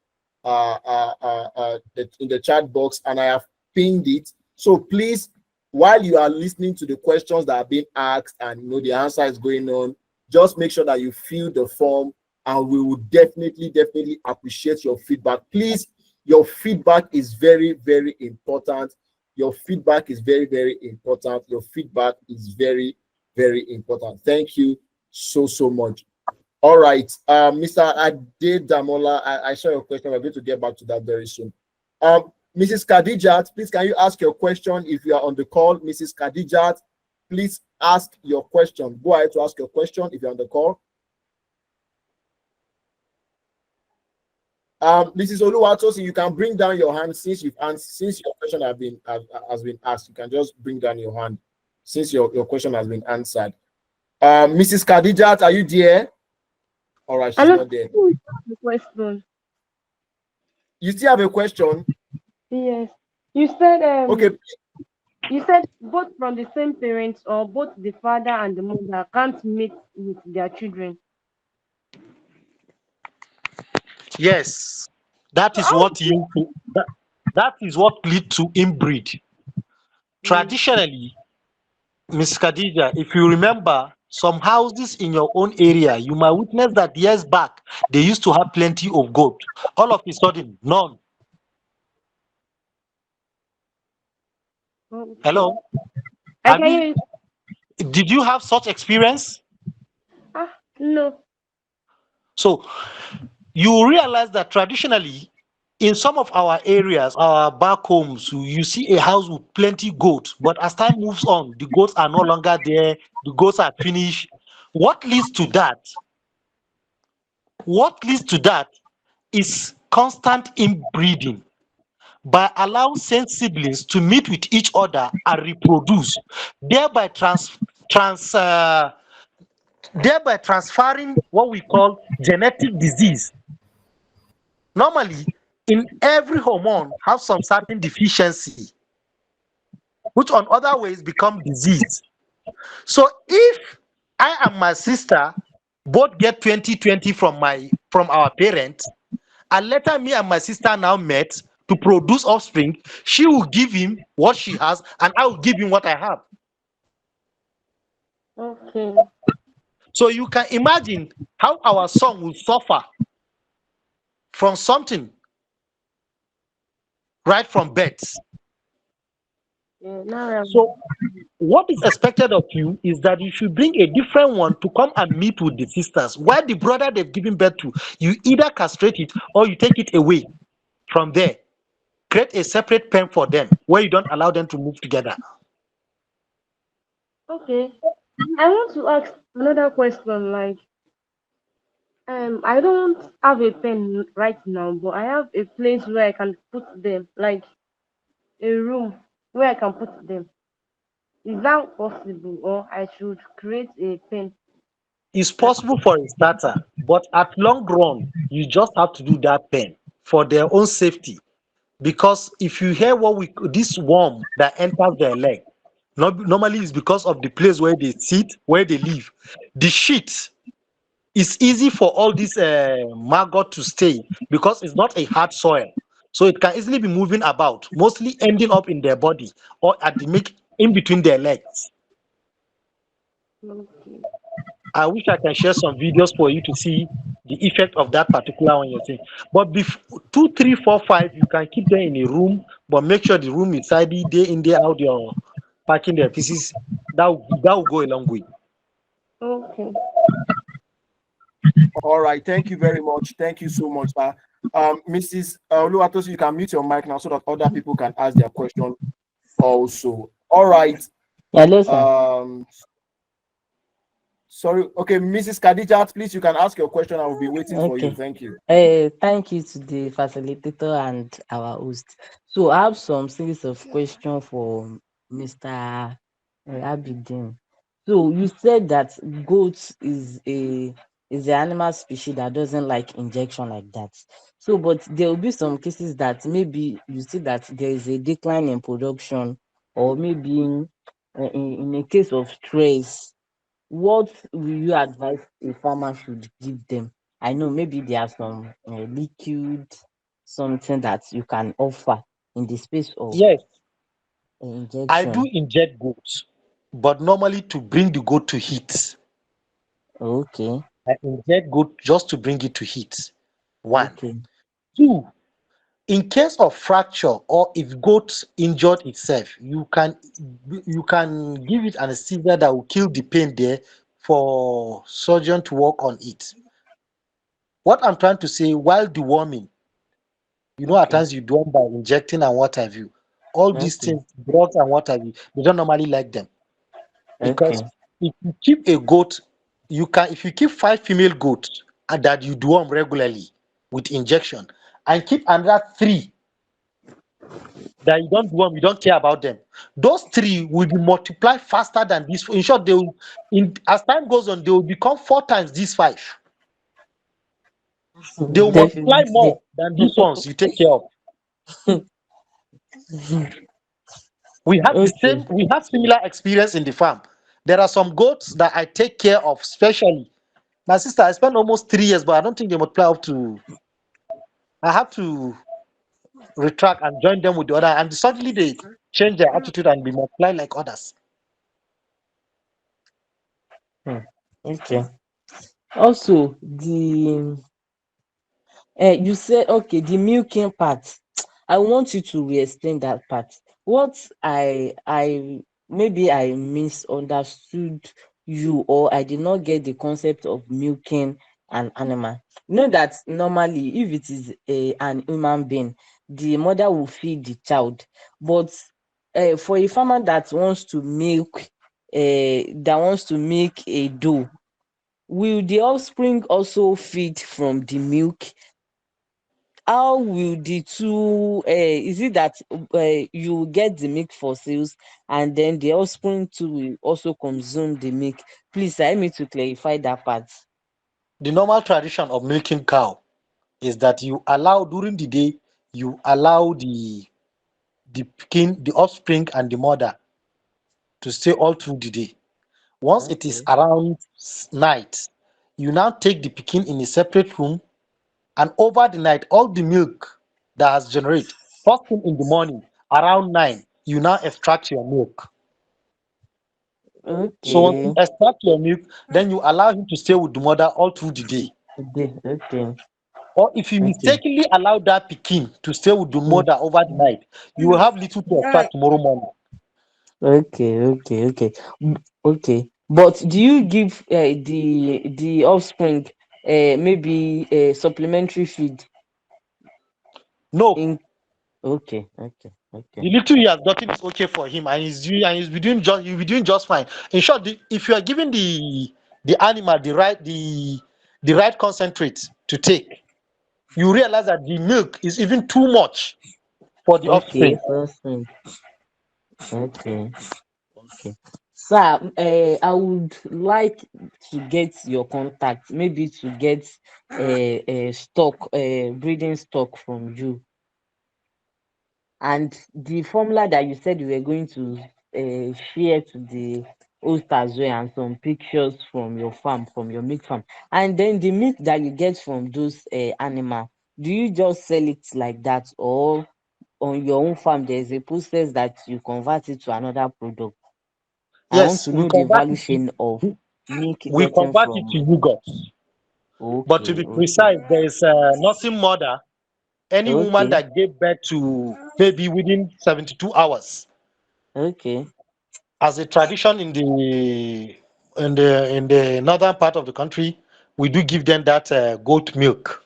in the chat box, and I have pinned it. So please, while you are listening to the questions that are being asked and the answer is going on, just make sure that you fill the form, and we will definitely appreciate your feedback. Please, your feedback is very, very important. Your feedback is very, very important. Your feedback is very, very important. Thank you so much. All right, Mr. Adedamola, I saw your question. We're going to get back to that very soon. Mrs. Khadijat, please, can you ask your question if you are on the call? Mrs. Khadijat, please ask your question. Go ahead to ask your question if you're on the call. Mrs. Oluwatosin, you can bring down your hand since your question has been asked. You can just bring down your hand since your question has been answered. Mrs. Khadijat, are you there? All right, she's not there. Question. You still have a question? Yes. You said okay. You said both from the same parents, or both the father and the mother can't meet with their children. Yes, that is what that is what leads to inbreed. Traditionally, Ms. Khadija, if you remember, some houses in your own area, you might witness that years back they used to have plenty of goat. All of a sudden, none. Hello? Did you have such experience? No. So you realize that traditionally, in some of our areas, our back homes, you see a house with plenty goats, but as time moves on, the goats are no longer there, the goats are finished. What leads to that? What leads to that is constant inbreeding. By allowing same siblings to meet with each other and reproduce, thereby transferring what we call genetic disease. Normally, in every hormone have some certain deficiency, which on other ways become disease. So if I and my sister both get 20/20 from our parents, and later me and my sister now met to produce offspring, she will give him what she has and I will give him what I have. Okay. So you can imagine how our son will suffer from something right from birth. So what is expected of you is that you should bring a different one to come and meet with the sisters. While the brother they've given birth to, you either castrate it or you take it away from there. Create a separate pen for them where you don't allow them to move together. Okay. I want to ask another question. Like, I don't have a pen right now, but I have a place where I can put them, like a room where I can put them. Is that possible, or I should create a pen? It's possible for a starter, but at long run, you just have to do that pen for their own safety. Because if you hear this worm that enters their leg, normally it's because of the place where they sit, where they live. The sheet is easy for all this maggot to stay because it's not a hard soil. So it can easily be moving about, mostly ending up in their body or in between their legs. Okay. I wish I can share some videos for you to see the effect of that particular one you're saying. But 2, 3, 4, 5, you can keep them in a room, but make sure the room is tidy, day in, day out, you're packing their pieces. That will go a long way. Okay. All right. Thank you very much. Thank you so much, sir. Mrs. Oluwatosi, you can mute your mic now so that other people can ask their question also. All right. Hello, sir. Sorry. Okay, Mrs. Khadijat, please, you can ask your question. I will be waiting for you. Okay. Thank you. Thank you to the facilitator and our host. So I have some series of questions for Mr. Abidin. So you said that goat is the animal species that doesn't like injection like that. So, but there will be some cases that maybe you see that there is a decline in production, or maybe in a case of stress. What will you advise a farmer should give them? I know maybe there are some liquid, something that you can offer in the space of Yes, I do injection. inject goats, but normally to bring the goat to heat. Okay, I inject goat just to bring it to heat. One. okay, Two, in case of fracture or if goat injured itself, you can give it anesthesia that will kill the pain there for surgeon to work on it. What I'm trying to say, while deworming, at okay, times you deworm by injecting and what have you. All these okay, things, drugs and what have you, they don't normally like them because okay, if you keep a goat, if you keep 5 female goats and that you deworm regularly with injection, and keep another three that you don't want, you don't care about them. Those three will be multiplied faster than this. In short, they will, as time goes on, they will become 4 times these five. They will multiply definitely. more than these ones you take care of. Okay, We have similar experience in the farm. There are some goats that I take care of, especially my sister. I spent almost 3 years, but I don't think they multiply up to. I have to retract and join them with the other, and suddenly they change their attitude and be multiply like others. hmm, okay. Also, the you said okay, the milking part. I want you to re-explain that part. What I maybe I misunderstood you, or I did not get the concept of milking an animal. You know that normally if it is an human being, the mother will feed the child. But for a farmer that wants to make a doe, will the offspring also feed from the milk? How will the two is it that you get the milk for sales and then the offspring too will also consume the milk? Please allow me to clarify that part. The normal tradition of milking cow is that you allow during the day, you allow the offspring and the mother to stay all through the day. Once it is Okay, around night, you now take the pikin in a separate room, and over the night, all the milk that has generated, first thing in the morning, around 9, you now extract your milk. So once you okay, extract your milk, then you allow him to stay with the mother all through the day. okay, okay, Or if you okay. mistakenly allow that pikin to stay with the Mm, mother over the night, you will have little to extract tomorrow morning. okay, okay, okay. Okay. But do you give the offspring maybe a supplementary feed No, in? Okay, okay, okay, the little he has gotten is okay for him, and he'll be doing just fine. In short, if you are giving the animal the right concentrate to take, you realize that the milk is even too much for the okay, offspring. first thing. Okay. Okay. Sir, I would like to get your contact, maybe to get a stock, breeding stock from you. And the formula that you said you were going to share to the host as well, and some pictures from your farm, from your milk farm. And then the milk that you get from those animal, do you just sell it like that, or on your own farm there's a process that you convert it to another product? I want Yes, to know the value chain of we milk we getting convert it to from. yogurt. But to Okay, be okay, precise, there is a nursing mother, any woman okay, that gave birth to baby within 72 hours, okay, as a tradition in the in the northern part of the country, we do give them that goat milk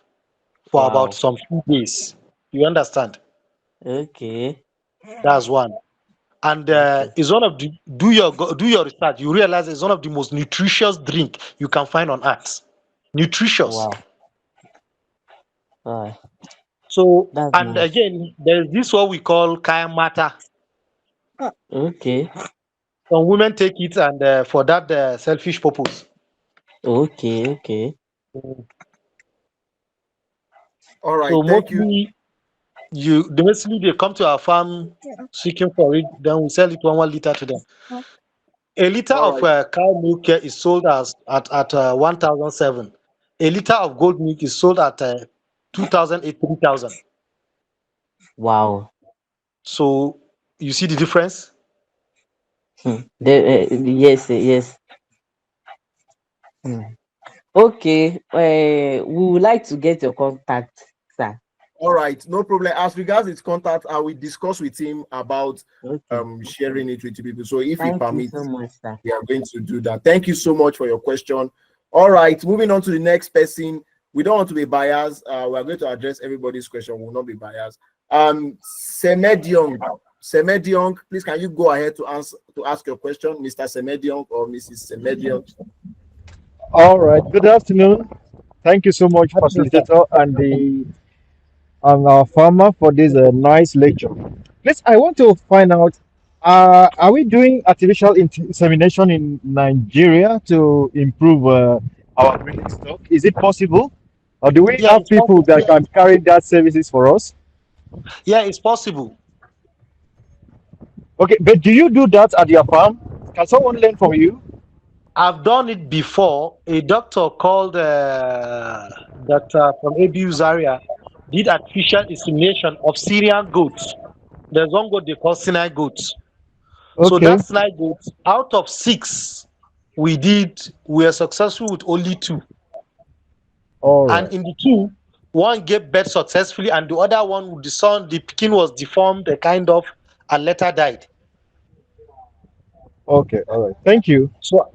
for about Wow. some few days. You understand? Okay. That's one. And Okay. it's one of the do your research. You realize it's one of the most nutritious drink you can find on earth. Nutritious. Wow. Wow. So, That's and nice. again, there's this what we call kaya mata. Okay. Some women take it and for that selfish purpose. Okay. Okay. Mm. All right, So thank you. mostly they come to our farm seeking for it. Then we sell it 1 liter to them. A liter All of right, cow milk here is sold as at 1,007. A liter of goat milk is sold at 2,008, 3,000. Wow. So you see the difference? Yes. Yes. Hmm. Okay. We would like to get your contact, sir. all right, no problem. As regards his contact, I will discuss with him about Okay. sharing it with people. So if he Thank you so permits, much, sir. we are going to do that. Thank you so much for your question. All right, moving on to the next person. We don't want to be biased. We are going to address everybody's question. We will not be biased. Semediong, please can you go ahead to ask your question, Mr. Semediong or Mrs. Semediong? All right. Good afternoon. Thank you so much, Absolutely, sir. facilitator and our farmer for this nice lecture. Please, I want to find out: are we doing artificial insemination in Nigeria to improve our breeding stock? Is it possible, or do we Yeah, have it's people possible. that can carry that services for us? Yeah, it's possible. Okay, but do you do that at your farm? Can someone learn from you? I've done it before. A doctor called Dr. from ABU Zaria did artificial insemination of Syrian goats. There's one goat they call Sinai goats. So Okay. that Sinai goat, out of six, we were successful with only two. All And right. in the two, one gave birth successfully, and the other one, the pikin was deformed, a kind of, and later died. Okay. All right. Thank you. So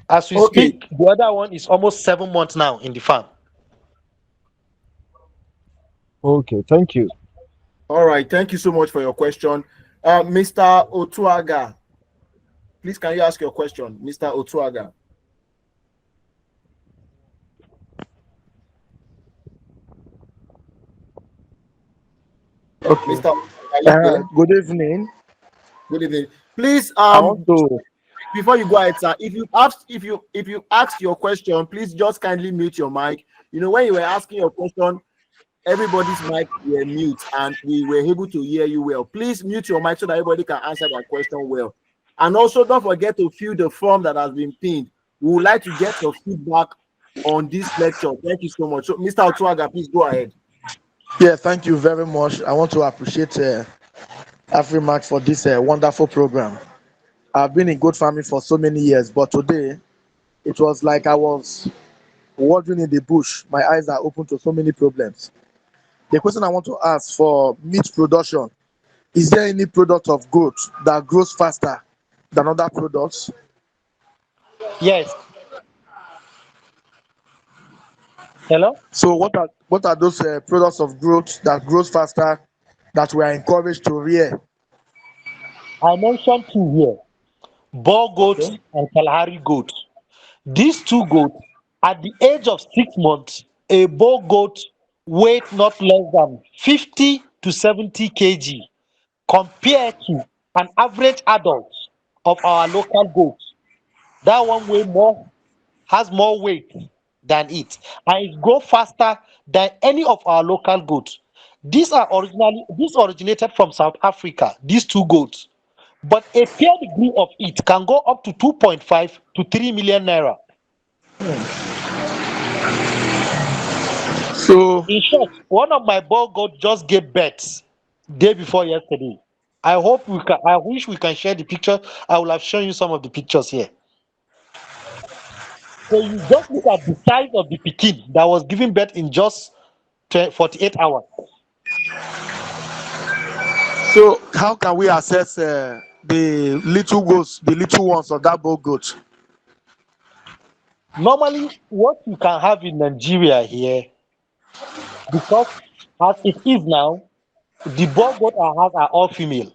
as we Okay, speak, the other one is almost 7 months now in the farm. Okay. Thank you. all right. Thank you so much for your question. Mr. Otuaga, please can you ask your question, Mr. Otuaga? Okay. Mr. Are you there? Good evening. Good evening. Please, I want to. before you go ahead, sir, if you ask your question, please just kindly mute your mic. You know, when you were asking your question, everybody's mic were mute and we were able to hear you well. Please mute your mic so that everybody can answer that question well. And also don't forget to fill the form that has been pinned. We would like to get your feedback on this lecture. Thank you so much. So, Mr. Otuaga, please go ahead. Yeah, thank you very much. I want to appreciate Afrimax for this wonderful program. I've been in goat farming for so many years, but today it was like I was wandering in the bush. My eyes are open to so many problems. The question I want to ask for meat production: is there any product of goat that grows faster than other products? Yes. Hello? So what are those products of growth that grows faster that we are encouraged to rear? I mentioned two here, Boer goats Okay. and Kalahari goats. These two goats, at the age of 6 months, a Boer goat weighed not less than 50 to 70 kg compared to an average adult of our local goats. That one has more weight than it, and it grows faster than any of our local goats. These originated from South Africa, these two goats. But a pedigree of it can go up to 2.5 to 3 million naira. So In short, one of my bull goats just gave birth day before yesterday. I wish we can share the picture. I will have shown you some of the pictures here. So you just look at the size of the pikin that was giving birth in just 48 hours. So how can we assess the little goats, the little ones of that bull goat? Normally, what you can have in Nigeria here, because as it is now, the bulk goat I have are all female.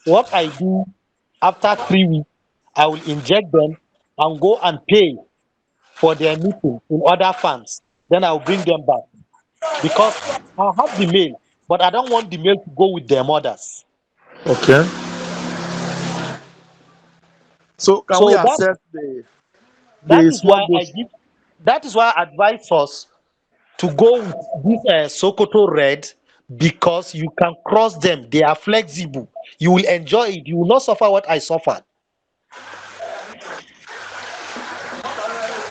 What I do after 3 weeks, I will inject them and go and pay for their meeting in other farms. Then I will bring them back because I have the male, but I don't want the male to go with their mothers. Okay. So can we So that access that the is small why I goats? give. That is why I advise us to go with this Sokoto red because you can cross them. They are flexible. You will enjoy it. You will not suffer what I suffered.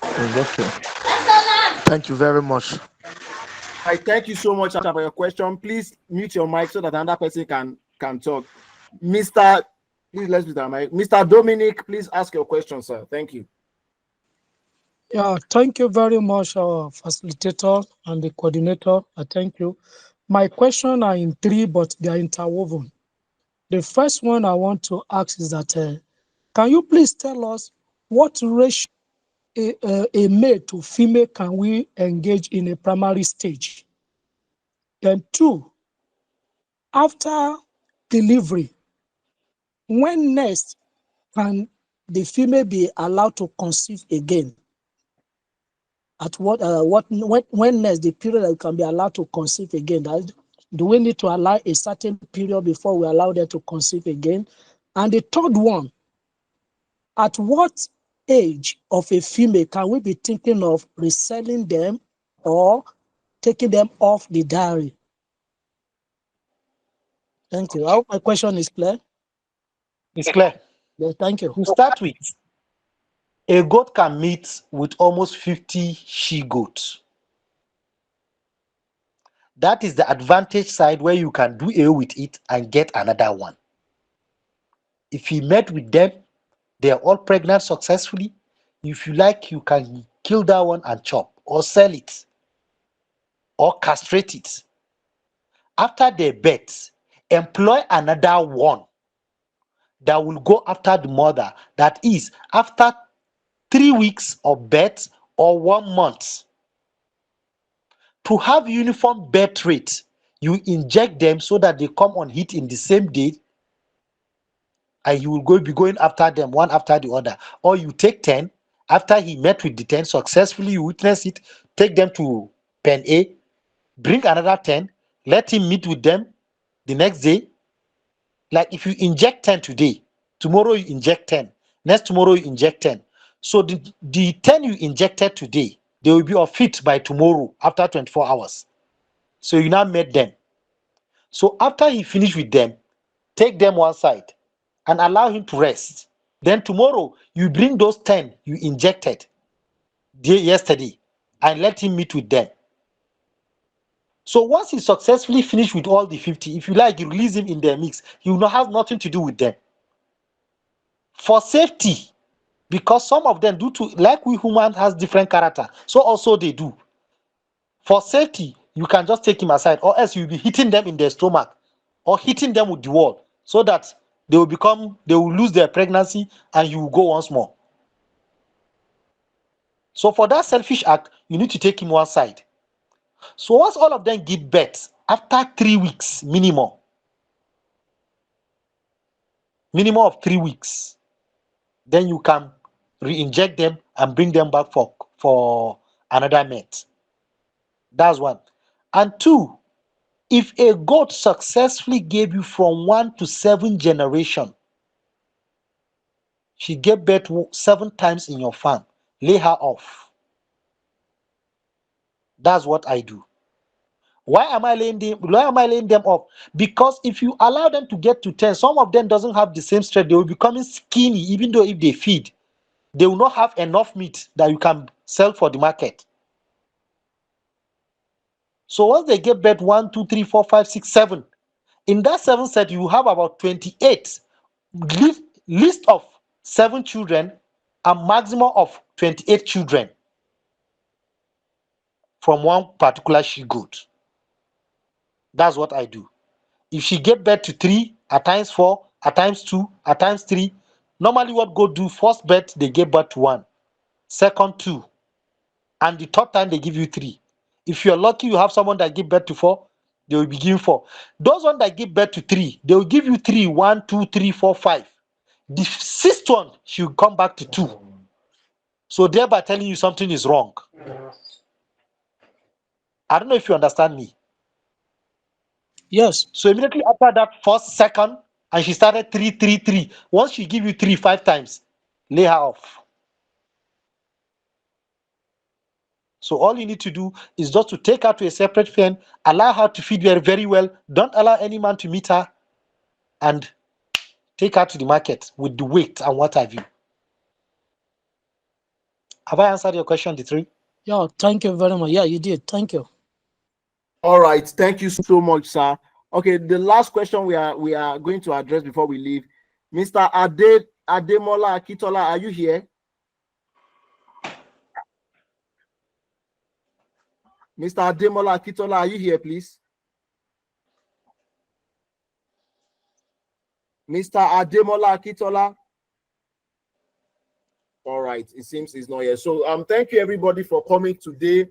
Okay. Thank you very much. I thank you so much for your question. Please mute your mic so that another person can talk. Mr. Please let's mute our mic. Mr. Dominic, please ask your question, sir. Thank you. Yeah, thank you very much, facilitator and the coordinator. I thank you. My question are in three, but they are interwoven. The first one I want to ask is that can you please tell us what ratio a male to female can we engage in a primary stage? Then two, after delivery, when next can the female be allowed to conceive again? At when next the period that can be allowed to conceive again? Do we need to allow a certain period before we allow them to conceive again? And the third one, at what age of a female can we be thinking of reselling them or taking them off the dairy? Thank you. I hope my question is clear. It's clear. Yeah, thank you. To start with, a goat can meet with almost 50 she goats. That is the advantage side where you can do away with it and get another one. If you met with them, they are all pregnant successfully. If you like, you can kill that one and chop or sell it or castrate it. After they birth, employ another one that will go after the mother. That is, after 3 weeks of birth or 1 month. To have uniform birth rate, you inject them so that they come on heat in the same day, and you will be going after them one after the other. Or you take 10, after he met with the 10 successfully, you witness it, take them to pen A, bring another 10, let him meet with them the next day. Like if you inject 10 today, tomorrow you inject 10, next tomorrow you inject 10. So the 10 you injected today, they will be off fit by tomorrow after 24 hours. So you now met them. So after he finished with them, take them one side and allow him to rest. Then tomorrow you bring those 10 you injected yesterday and let him meet with them. So once he successfully finished with all the 50, if you like, you release him in their mix. He will not have nothing to do with them. For safety, because some of them do to, like we humans has different character, so also they do. For safety, you can just take him aside, or else you'll be hitting them in their stomach or hitting them with the wall so that they will lose their pregnancy and you will go once more. So for that selfish act, you need to take him one side. So once all of them give birth, after 3 weeks minimum of 3 weeks, then you can re-inject them and bring them back for another mate. That's one. And two, if a goat successfully gave you from 1 to 7 generation, she gave birth 7 times in your farm, lay her off. That's what I do. Why am I laying them off? Because if you allow them to get to 10, some of them doesn't have the same strength. They will becoming skinny, even though if they feed, they will not have enough meat that you can sell for the market. So once they get birth 1, 2, 3, 4, 5, 6, 7, in that 7 set, you have about 28 list of 7 children and maximum of 28 children from one particular she goat. That's what I do. If she get birth to 3, at times 4, at times 2, at times 3, normally what goat do, first birth they give birth to 1, second 2, and the third time they give you 3. If you're lucky, you have someone that give birth to 4, they will be giving 4. Those ones that give birth to 3, they will give you 3, 1, 2, 3, 4, 5. The sixth one should come back to 2. So thereby telling you something is wrong. I don't know if you understand me. Yes. So immediately after that first second, and she started 3, 3, 3. Once she give you 3, 5 times, lay her off. So all you need to do is just to take her to a separate pen, allow her to feed very, very well. Don't allow any man to meet her, and take her to the market with the weight and what have you. Have I answered your question, the 3? Yeah, thank you very much. Yeah, you did. Thank you. All right, thank you so much, sir. Okay, the last question we are going to address before we leave, Mr. Ademola Akitola, are you here? Mr. Ademola Akitola, are you here, please? Mr. Ademola Akitola. All right, it seems he's not here. So thank you everybody for coming today.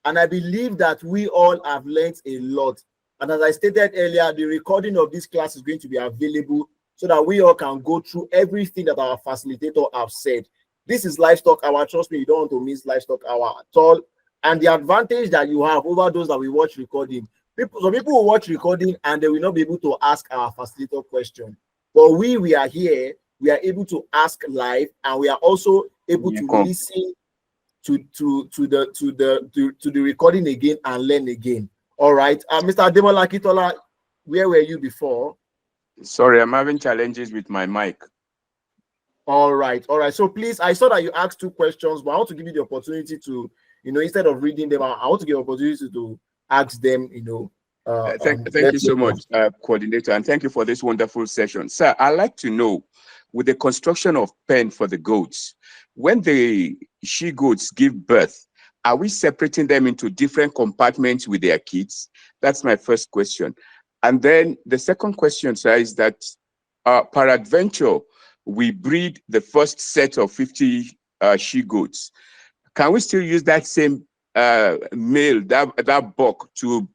And I believe that we all have learned a lot. And as I stated earlier, the recording of this class is going to be available so that we all can go through everything that our facilitator have said. This is Livestock Hour. Trust me, you don't want to miss Livestock Hour at all. And the advantage that you have over those that we watch recording, some people will watch recording and they will not be able to ask our facilitator question. But we are here, we are able to ask live, and we are also able to listen to the recording again and learn again. All right, Mr. Ademola Akitola, where were you before? Sorry, I'm having challenges with my mic. All right. So please, I saw that you asked 2 questions, but I want to give you the opportunity to, instead of reading them, I want to give you the opportunity to ask them. Thank you so much, coordinator, and thank you for this wonderful session, sir. I'd like to know, with the construction of pen for the goats, when the she goats give birth, are we separating them into different compartments with their kids? That's my first question. And then the second question, sir, is that peradventure, we breed the first set of 50 she goats. Can we still use that same male, that buck, to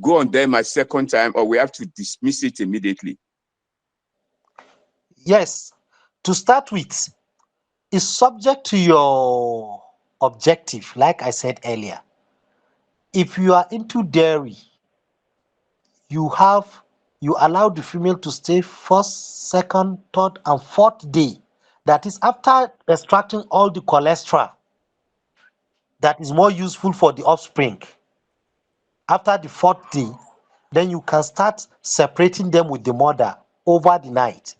go on them a second time, or we have to dismiss it immediately? Yes. To start with, it's subject to your objective, like I said earlier. If you are into dairy, you allow the female to stay first, second, third, and fourth day. That is after extracting all the cholesterol that is more useful for the offspring. After the 4th day, then you can start separating them with the mother overnight.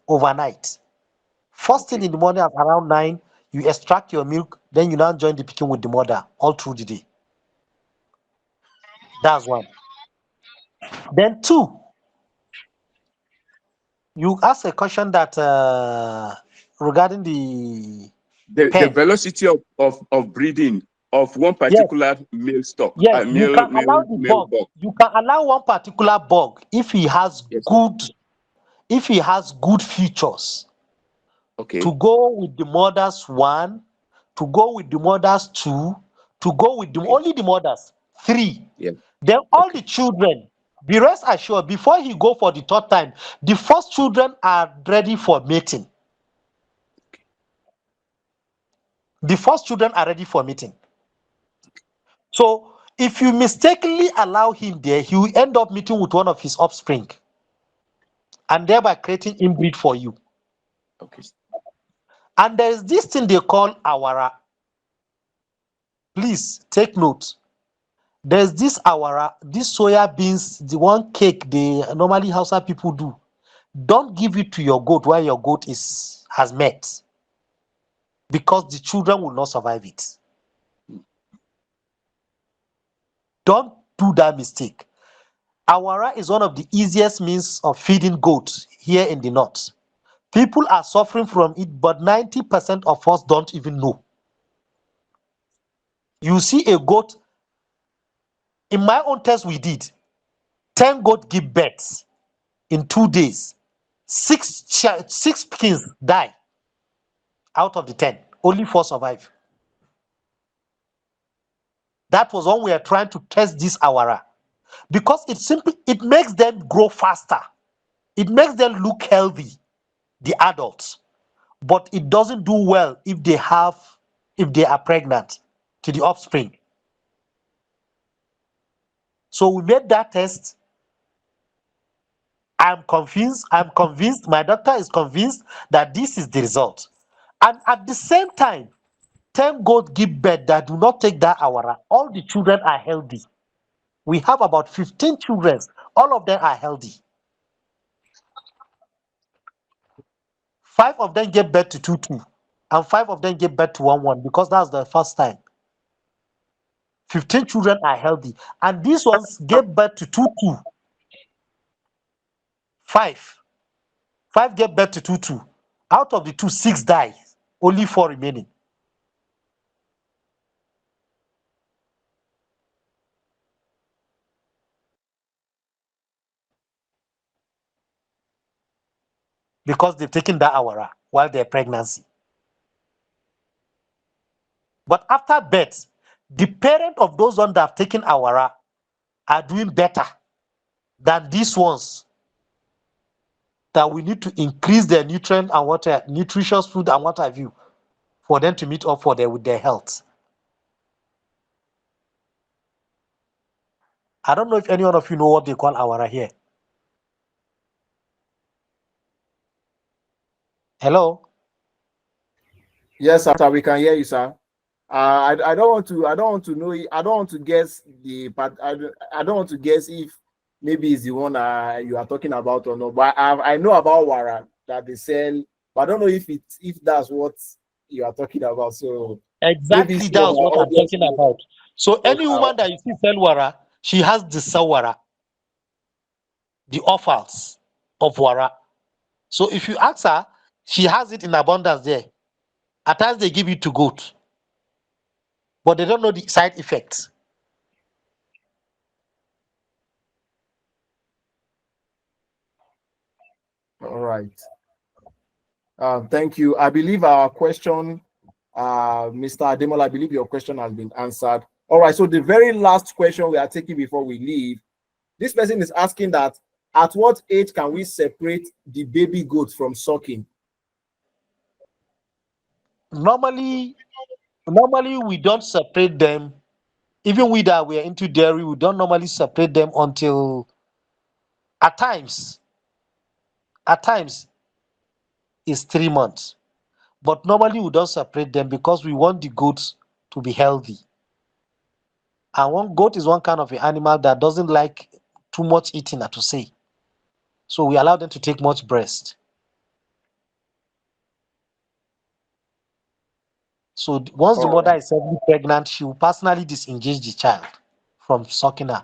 First thing in the morning at around 9, you extract your milk, then you now join the picking with the mother all through the day. That's 1. Then 2, you ask a question that regarding the The velocity of breeding of one particular male stock, yes, you can allow the male bug. buck. You can allow one particular bug if he has good features. Okay. To go with the mothers 1, to go with the mothers 2, to go with only the mothers 3. Yeah. Then all the children, be rest assured, before he go for the 3rd time, the first children are ready for mating. The first children are ready for mating. So if you mistakenly allow him there, he will end up meeting with one of his offspring and thereby creating inbreed for you. Okay. And there is this thing they call awara. Please take note. There's this awara, this soya beans, the one cake they normally Hausa people do. Don't give it to your goat while your goat has met, because the children will not survive it. Don't do that mistake. Awara is one of the easiest means of feeding goats here in the north. People are suffering from it, but 90% of us don't even know. You see a goat, in my own test we did, 10 goats give birth in 2 days. 6 pickings die out of the 10. Only 4 survive. That was when we are trying to test this awara, because it makes them grow faster. It makes them look healthy, the adults, but it doesn't do well if they are pregnant to the offspring. So we made that test. I'm convinced, my doctor is convinced that this is the result. And at the same time, 10 goats give birth that do not take that awara. All the children are healthy. We have about 15 children. All of them are healthy. 5 of them gave birth to 2-2, and 5 of them gave birth to 1-1, because that's the first time. 15 children are healthy, and these ones gave birth to 2-2. 5 gave birth to 2-2. Out of the 2, 6 died. Only 4 remaining. Because they've taken that awara while they're pregnancy. But after birth, the parent of those ones that have taken awara are doing better than these ones that we need to increase their nutrient and water, nutritious food and what have you, for them to meet up with their health. I don't know if any one of you know what they call awara here. Hello? Yes, sir, we can hear you, sir. I don't want to know. I don't want to guess the part. I don't want to guess if maybe it's the one you are talking about or not. But I know about wara that they sell, but I don't know if that's what you are talking about. So maybe Exactly, some of that's what our I'm audience talking about. So any will- woman that you see sell wara, she has the sawara, the offals of wara. So if you ask her, she has it in abundance there. At times they give it to goat, but they don't know the side effects. all right. Thank you. I believe our question, Mr. Ademola, I believe your question has been answered. All right. So the very last question we are taking before we leave, this person is asking that at what age can we separate the baby goats from sucking? Normally we don't separate them. Even we that we are into dairy, we don't normally separate them until at times is 3 months. But normally we don't separate them because we want the goats to be healthy. And one goat is one kind of an animal that doesn't like too much eating, to say. So we allow them to take much breast. So once the All mother right. is heavily pregnant, she will personally disengage the child from sucking her.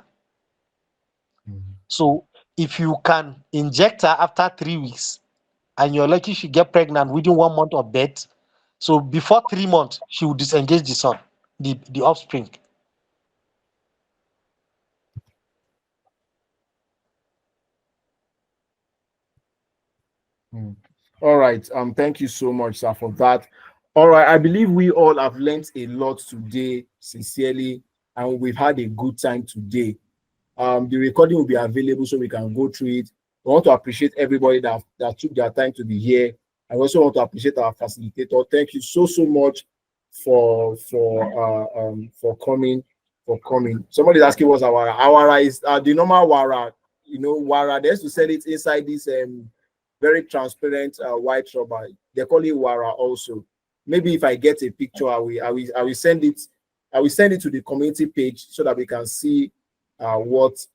So if you can inject her after 3 weeks and you're lucky she get pregnant within 1 month of birth, so before 3 months, she will disengage the son, the offspring. All right. Thank you so much, sir, for that. All right. I believe we all have learned a lot today, sincerely, and we've had a good time today. The recording will be available so we can go through it. I want to appreciate everybody that took their time to be here. I also want to appreciate our facilitator. Thank you so much for coming. Somebody's asking what's awara. Awara is the normal wara. You know, wara. They used to sell it inside this very transparent white rubber. They call it wara also. Maybe if I get a picture, I will send it. I will send it to the community page so that we can see what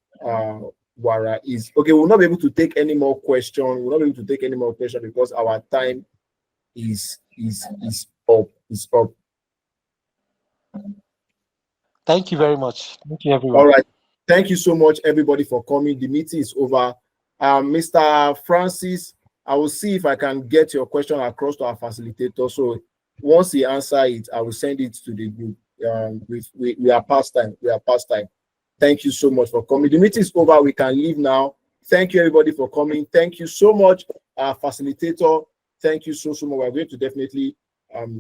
wara is. Okay, we'll not be able to take any more questions. We'll not be able to take any more questions because our time is up. Is up. Thank you very much. Thank you, everyone. All right. Thank you so much, everybody, for coming. The meeting is over. Mr. Francis, I will see if I can get your question across to our facilitator. So once he answers it, I will send it to the group. We are past time. We are past time. Thank you so much for coming. The meeting is over. We can leave now. Thank you, everybody, for coming. Thank you so much, our facilitator. Thank you so much. We're going to definitely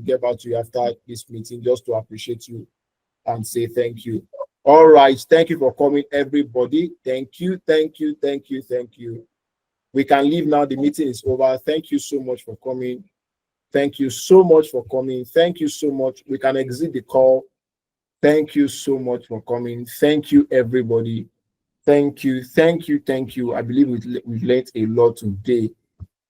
get back to you after this meeting just to appreciate you. and say thank you. All right. Thank you for coming, everybody. Thank you. Thank you. Thank you. Thank you. We can leave now. The meeting is over. Thank you so much for coming. Thank you so much for coming. Thank you so much. We can exit the call. Thank you so much for coming. Thank you, everybody. Thank you. Thank you. Thank you. I believe we've learned a lot today.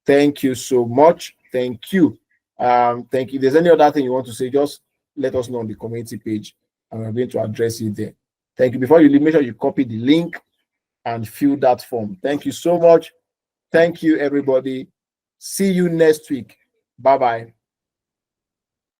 Thank you so much. Thank you. Thank you. If there's any other thing you want to say, just let us know on the community page and we're going to address it there. Thank you. Before you leave, make sure you copy the link and fill that form. Thank you so much. Thank you, everybody. See you next week. Bye-bye.